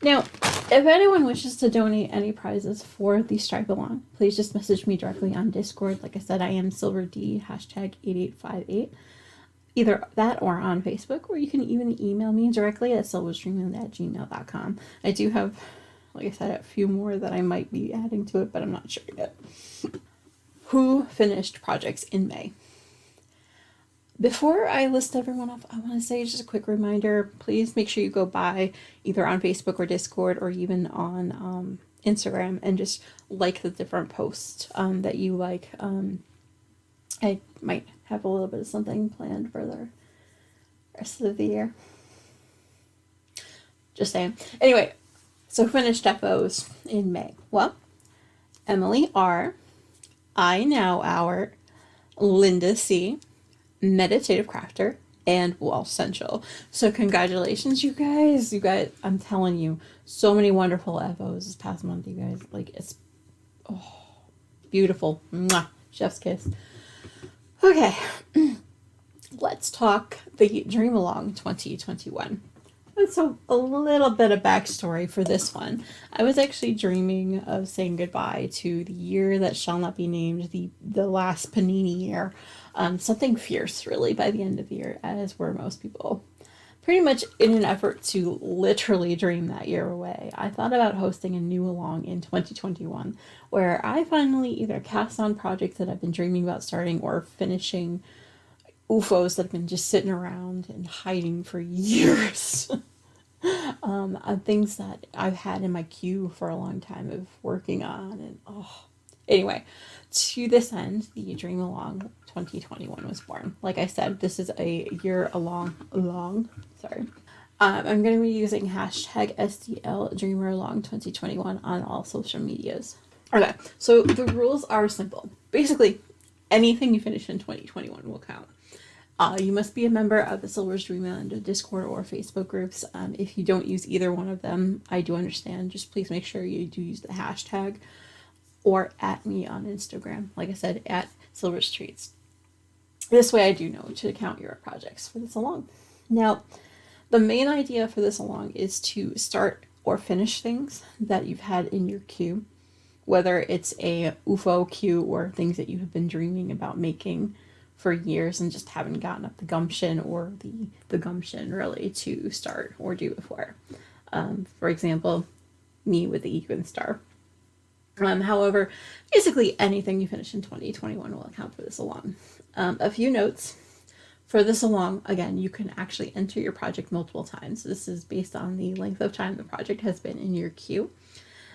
Now, if anyone wishes to donate any prizes for the Stripe Along, please just message me directly on Discord. Like I said, I am SilverD, #8858. Either that or on Facebook, or you can even email me directly at silverstreamland@gmail.com. I do have, like I said, a few more that I might be adding to it, but I'm not sure yet. Who finished projects in May? Before I list everyone off, I want to say just a quick reminder. Please make sure you go by either on Facebook or Discord or even on Instagram and just like the different posts that you like. I might have a little bit of something planned for rest of the year. Just saying. Anyway, so finished FOs in May. Well, Emily R, I Now Hour, Linda C, Meditative Crafter, and Wall Central. So congratulations, you guys. You guys, I'm telling you, so many wonderful FOs this past month, you guys. Like, it's beautiful. Mwah. Chef's kiss. Okay. Let's talk the Dream Along 2021. So a little bit of backstory for this one. I was actually dreaming of saying goodbye to the year that shall not be named, the last Panini year. Something fierce, really, by the end of the year, as were most people. Pretty much in an effort to literally dream that year away, I thought about hosting a new along in 2021, where I finally either cast on projects that I've been dreaming about starting or finishing UFOs that have been just sitting around and hiding for years. Things that I've had in my queue for a long time of working on, and anyway, to this end, the Dream Along 2021 was born. Like I said, this is a year along. Sorry. I'm going to be using hashtag STL Dreamer Along 2021 on all social medias. Okay, so the rules are simple. Basically, anything you finish in 2021 will count. You must be a member of the Silver's Dreamland Discord or Facebook groups. If you don't use either one of them, I do understand. Just please make sure you do use the hashtag or at me on Instagram. Like I said, at Silver's Treats. This way I do know to count your projects for this along. Now, the main idea for this along is to start or finish things that you've had in your queue, whether it's a UFO queue or things that you have been dreaming about making for years and just haven't gotten up the gumption or the gumption really to start or do before. For example, me with the Equin Star. However, basically anything you finish in 2021 will account for this along. A few notes. For this along, again, you can actually enter your project multiple times. This is based on the length of time the project has been in your queue.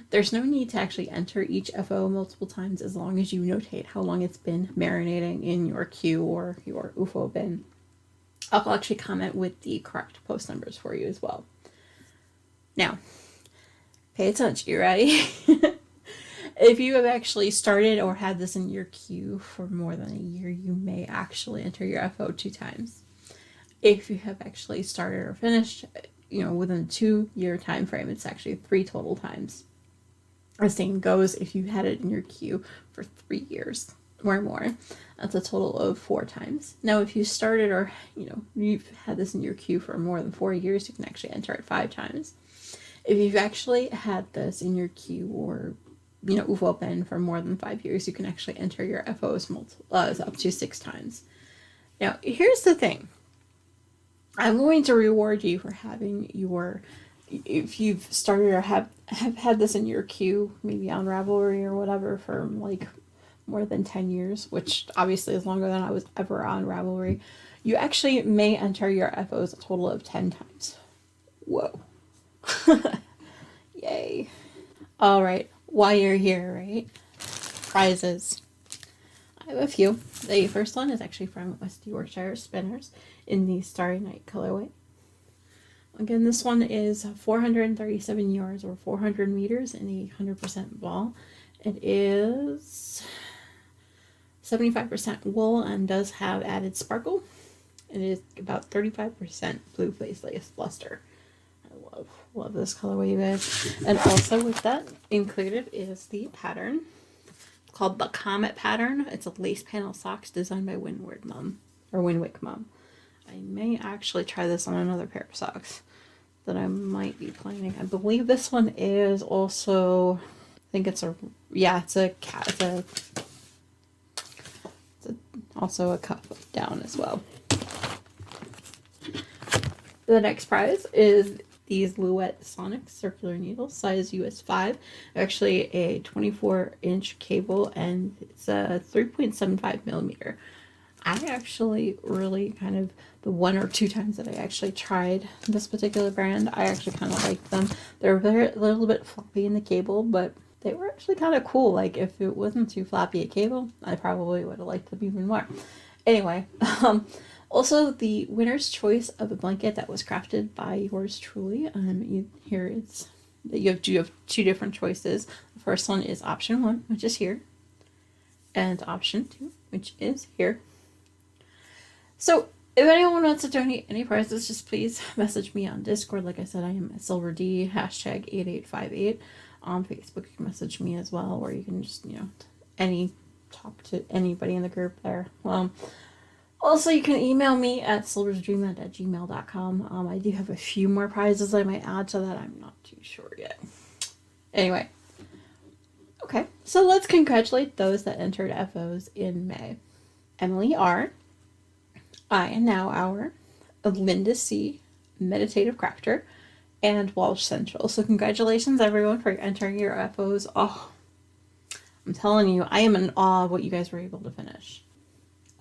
There's no need to actually enter each FO multiple times as long as you notate how long it's been marinating in your queue or your UFO bin. I'll actually comment with the correct post numbers for you as well. Now, pay attention, you ready? If you have actually started or had this in your queue for more than a year, you may actually enter your FO 2 times. If you have actually started or finished, within a 2-year time frame, it's actually 3 total times. The same goes if you had it in your queue for 3 years or more. That's a total of 4 times. Now, if you started or, you've had this in your queue for more than 4 years, you can actually enter it 5 times. If you've actually had this in your queue or, UFO bin for more than 5 years, you can actually enter your FOs up to 6 times. Now, here's the thing. I'm going to reward you for having if you've started or have had this in your queue, maybe on Ravelry or whatever, for like more than 10 years, which obviously is longer than I was ever on Ravelry, you actually may enter your FOs a total of 10 times. Whoa. Yay. All right. While you're here, right? Prizes. I have a few. The first one is actually from West Yorkshire Spinners in the Starry Night colorway. Again, this one is 437 yards or 400 meters in a 100% ball. It is 75% wool and does have added sparkle. It is about 35% blue face lace luster. I love this colorway, you guys. And also with that included is the pattern called the Comet pattern. It's a lace panel socks designed by Winwick Mum. I may actually try this on another pair of socks that I might be planning. I believe this one is also, it's also a cuff down as well. The next prize is these Lued Sonic circular needles, size US 5. Actually a 24-inch cable, and it's a 3.75 millimeter. I actually really kind of, the 1 or 2 times that I actually tried this particular brand, I actually kind of liked them. They're a little bit floppy in the cable, but they were actually kind of cool. Like, if it wasn't too floppy a cable, I probably would have liked them even more. Anyway, Also, the winner's choice of a blanket that was crafted by yours truly. Here it's you have two different choices. The first one is option 1, which is here, and option 2, which is here. So if anyone wants to donate any prizes, just please message me on Discord. Like I said, I am at SilverD, #8858. On Facebook, you can message me as well, or you can just, talk to anybody in the group there. Also, you can email me at silversdreamland@gmail.com. I do have a few more prizes I might add to that. I'm not too sure yet. Anyway. Okay, so let's congratulate those that entered FOs in May. Emily R., I and Now Hour, Linda C., Meditative Crafter, and Walsh Central. So congratulations everyone for entering your FOs. Oh, I'm telling you, I am in awe of what you guys were able to finish.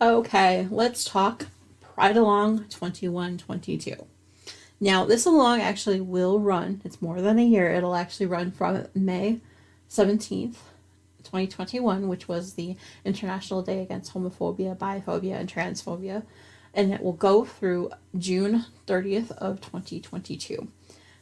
Okay, let's talk Pride Along 2122. Now, this along actually will run, it's more than a year, it'll actually run from May 17th, 2021, which was the International Day Against Homophobia, Biphobia, and Transphobia, and it will go through June 30th of 2022.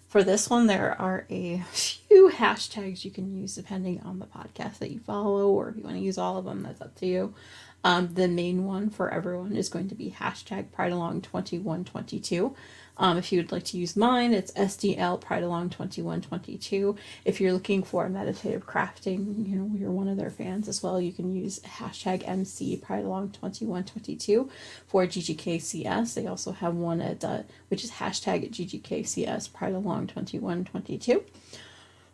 For this one, there are a few hashtags you can use depending on the podcast that you follow, or if you want to use all of them, that's up to you. The main one for everyone is going to be #PrideAlong2122. If you would like to use mine, it's SDL PrideAlong2122. If you're looking for meditative crafting, you're one of their fans as well, you can use #MC PrideAlong2122 for GGKCS. They also have one which is #GGKCS PrideAlong2122.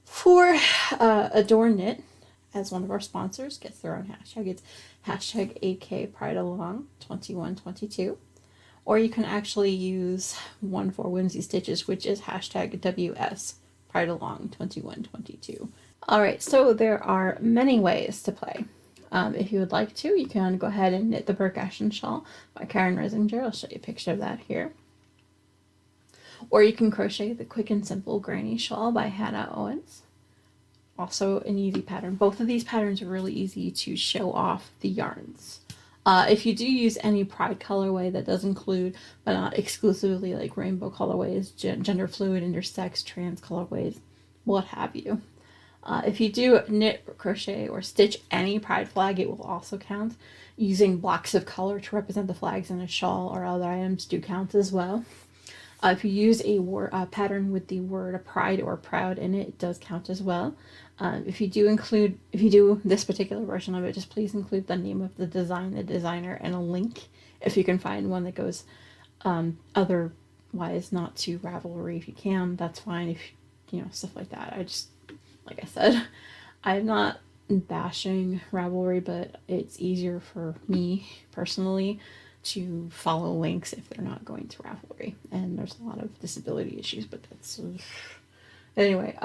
For Adorn Knit, as one of our sponsors, gets their own hashtag. It's #AK PrideAlong2122. Or you can actually use one for Whimsy Stitches, which is #WS PrideAlong2122. Alright, so there are many ways to play. If you would like to, you can go ahead and knit the Percussion Shawl by Carin Risinger. I'll show you a picture of that here. Or you can crochet the Quick and Simple Granny Shawl by Hannah Owens. Also an easy pattern. Both of these patterns are really easy to show off the yarns. If you do use any Pride colorway that does include, but not exclusively, like rainbow colorways, gender fluid, intersex, trans colorways, what have you. If you do knit, crochet, or stitch any Pride flag, it will also count. Using blocks of color to represent the flags in a shawl or other items do count as well. If you use a pattern with the word pride or proud in it, it does count as well. If you do this particular version of it, just please include the name of the design, the designer, and a link if you can find one that goes otherwise not to Ravelry. If you can, that's fine. If stuff like that. Like I said, I'm not bashing Ravelry, but it's easier for me personally to follow links if they're not going to Ravelry, and there's a lot of disability issues, but that's anyway.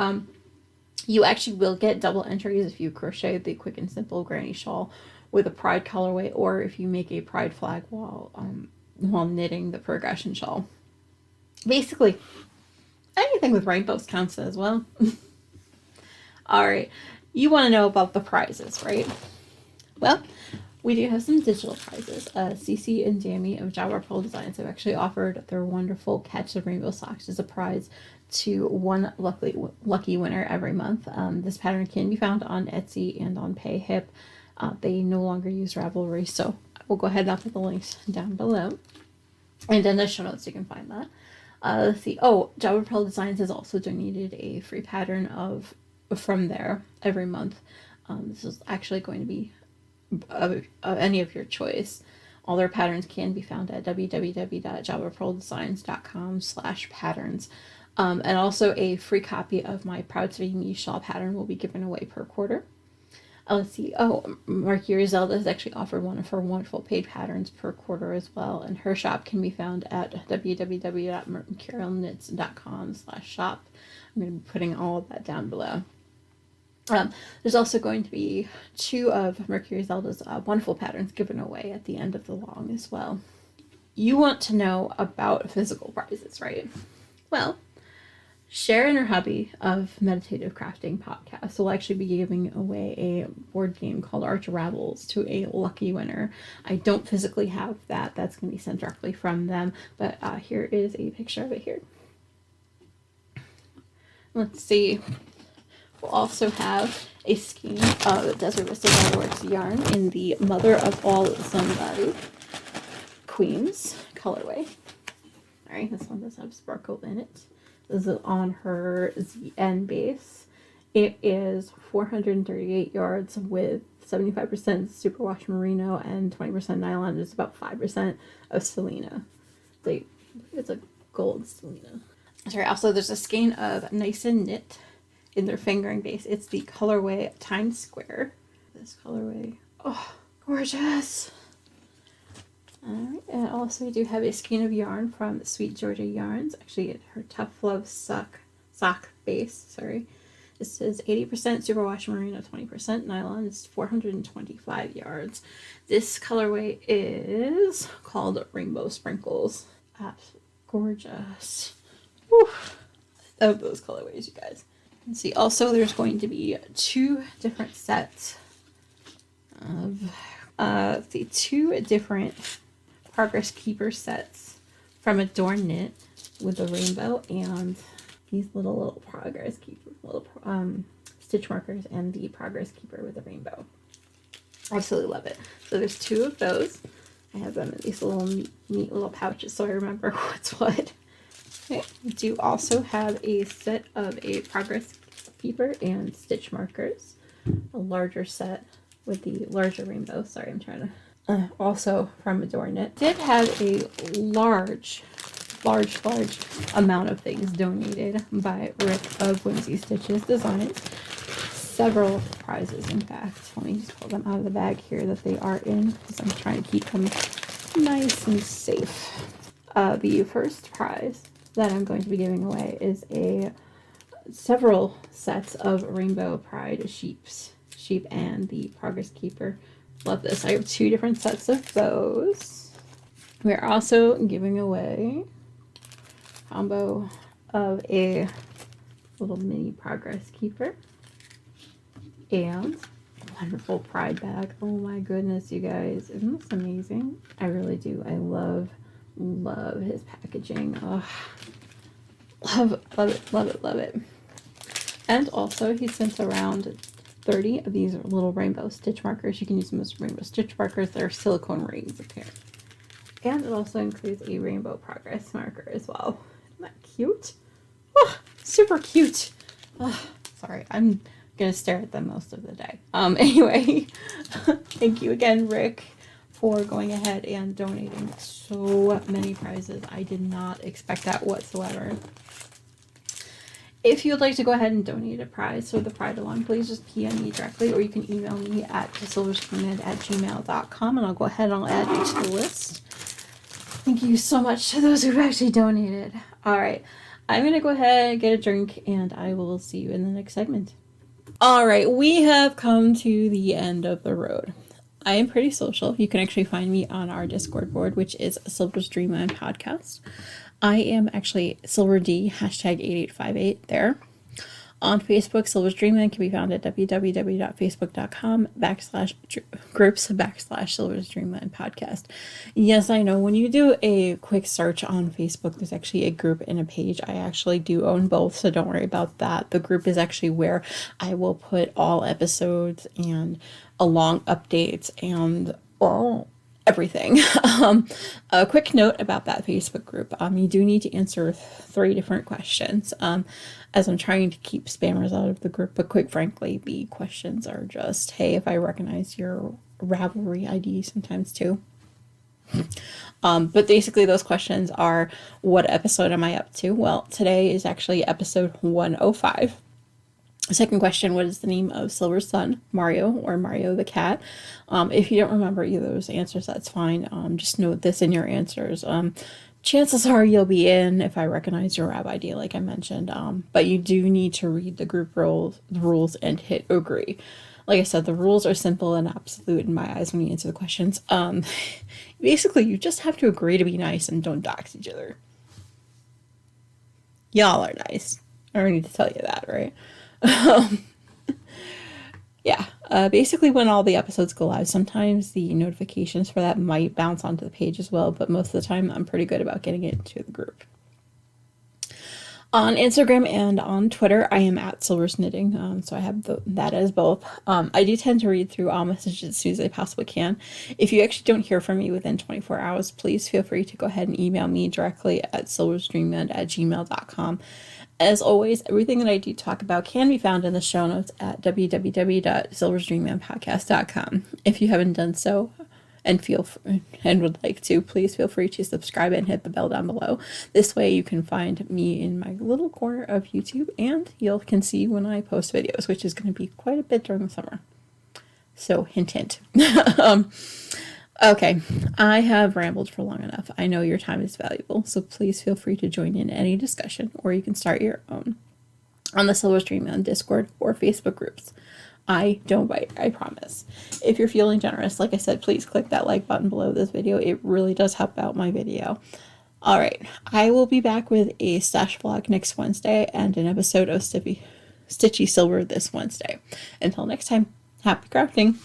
You actually will get double entries if you crochet the Quick and Simple Granny Shawl with a Pride colorway, or if you make a Pride flag while knitting the Percussion Shawl. Basically, anything with rainbows counts as well. Alright, you want to know about the prizes, right? Well, we do have some digital prizes. Cece and Dammy of Jabber Pearl Designs have actually offered their wonderful Catch the Rainbow socks as a prize to one lucky winner every month. This pattern can be found on Etsy and on Payhip. They no longer use Ravelry, so I will go ahead and I'll put the links down below. And in the show notes you can find that. Let's see. Oh, Jabber Pearl Designs has also donated a free pattern from there every month. This is actually going to be of any of your choice. All their patterns can be found at www.jabberpearldesigns.com/patterns. And also a free copy of my Proud to Be Me shawl pattern will be given away per quarter. Let's see. Oh, Mercury Zelda has actually offered one of her wonderful paid patterns per quarter as well, and her shop can be found at www.mercurialknits.com/shop. I'm going to be putting all of that down below. There's also going to be 2 of Mercury Zelda's wonderful patterns given away at the end of the long as well. You want to know about physical prizes, right? Well, Share in her hobby of meditative crafting podcast. We'll actually be giving away a board game called Arch Ravels to a lucky winner. I don't physically have that. That's going to be sent directly from them. But here is a picture of it here. Let's see. We'll also have a skein of Desert Vista Waterworks yarn in the Mother of All Somebody Queens colorway. Alright, this one does have sparkle in it. This is on her ZN base. It is 438 yards with 75% superwash merino and 20% nylon. It's about 5% of Selena. It's a gold Selena. Sorry, also there's a skein of Nice and Knit in their fingering base. It's the colorway Times Square. This colorway, oh, gorgeous. Alright, and also we do have a skein of yarn from Sweet Georgia Yarns. Actually, her Tough Love sock base, sorry. This is 80% superwash merino, 20% nylon. It's 425 yards. This colorway is called Rainbow Sprinkles. Absolutely gorgeous. Whew. I love those colorways, you guys. And see, also there's going to be 2 different sets of the 2 different Progress Keeper sets from Adorn Knit with the rainbow and these little Progress Keeper, little stitch markers and the Progress Keeper with the rainbow. Absolutely love it. So there's 2 of those. I have them in these little neat little pouches so I remember what's what. Okay. We do also have a set of a Progress Keeper and stitch markers. A larger set with the larger rainbow. Sorry, I'm trying to... also from Adorn Knit. Did have a large amount of things donated by Rick of Whimsy Stitches Designs. Several prizes, in fact. Let me just pull them out of the bag here that they are in because I'm trying to keep them nice and safe. The first prize that I'm going to be giving away is several sets of Rainbow Pride sheep and the Progress Keeper. Love this. I have 2 different sets of those. We're also giving away a combo of a little mini Progress Keeper and a wonderful Pride bag. Oh my goodness, you guys. Isn't this amazing? I really do. I love his packaging. Oh, love it. And also he sent around 30 of these little rainbow stitch markers. You can use them as rainbow stitch markers. They're silicone rings apparently. And it also includes a rainbow progress marker as well. Isn't that cute? Oh, super cute. Oh, sorry, I'm gonna stare at them most of the day. Anyway, thank you again, Rick, for going ahead and donating so many prizes. I did not expect that whatsoever. If you would like to go ahead and donate a prize for the Pride Along, please just PM me directly, or you can email me at silverscreened@gmail.com, and I'll go ahead and I'll add you to the list. Thank you so much to those who've actually donated. All right, I'm going to go ahead and get a drink, and I will see you in the next segment. All right, we have come to the end of the road. I am pretty social. You can actually find me on our Discord board, which is Silver's Dreamland Podcast. I am actually SilverD, #8858 there. On Facebook, Silver's Dreamland can be found at www.facebook.com/groups/Silver's Dreamland Podcast. Yes, I know when you do a quick search on Facebook, there's actually a group and a page. I actually do own both, so don't worry about that. The group is actually where I will put all episodes and along updates and all everything. A quick note about that Facebook group. You do need to answer 3 different questions. As I'm trying to keep spammers out of the group, but quite frankly, the questions are just, hey, if I recognize your Ravelry ID sometimes too. But basically those questions are, what episode am I up to? Well, today is actually episode 105. Second question, what is the name of Silver's son, Mario, or Mario the cat? If you don't remember either of those answers, that's fine. Just note this in your answers. Chances are you'll be in if I recognize your Rab ID, like I mentioned. But you do need to read the group rules and hit agree. Like I said, the rules are simple and absolute in my eyes when you answer the questions. Basically, you just have to agree to be nice and don't dox each other. Y'all are nice. I don't need to tell you that, right? Yeah, basically when all the episodes go live, sometimes the notifications for that might bounce onto the page as well, but most of the time I'm pretty good about getting it to the group. On Instagram and on Twitter, I am at Silver's Knitting, so I have that as both. I do tend to read through all messages as soon as I possibly can. If you actually don't hear from me within 24 hours, please feel free to go ahead and email me directly at silversdreamland@gmail.com. As always, everything that I do talk about can be found in the show notes at www.silversdreamlandpodcast.com. If you haven't done so, and would like to, please feel free to subscribe and hit the bell down below. This way you can find me in my little corner of YouTube, and you can see when I post videos, which is going to be quite a bit during the summer. So hint hint. Okay, I have rambled for long enough. I know your time is valuable, so please feel free to join in any discussion, or you can start your own on the Silver's Dreamland Discord or Facebook groups. I don't bite, I promise. If you're feeling generous, like I said, please click that like button below this video. It really does help out my video. Alright, I will be back with a stash vlog next Wednesday and an episode of Stitchy Silver this Wednesday. Until next time, happy crafting!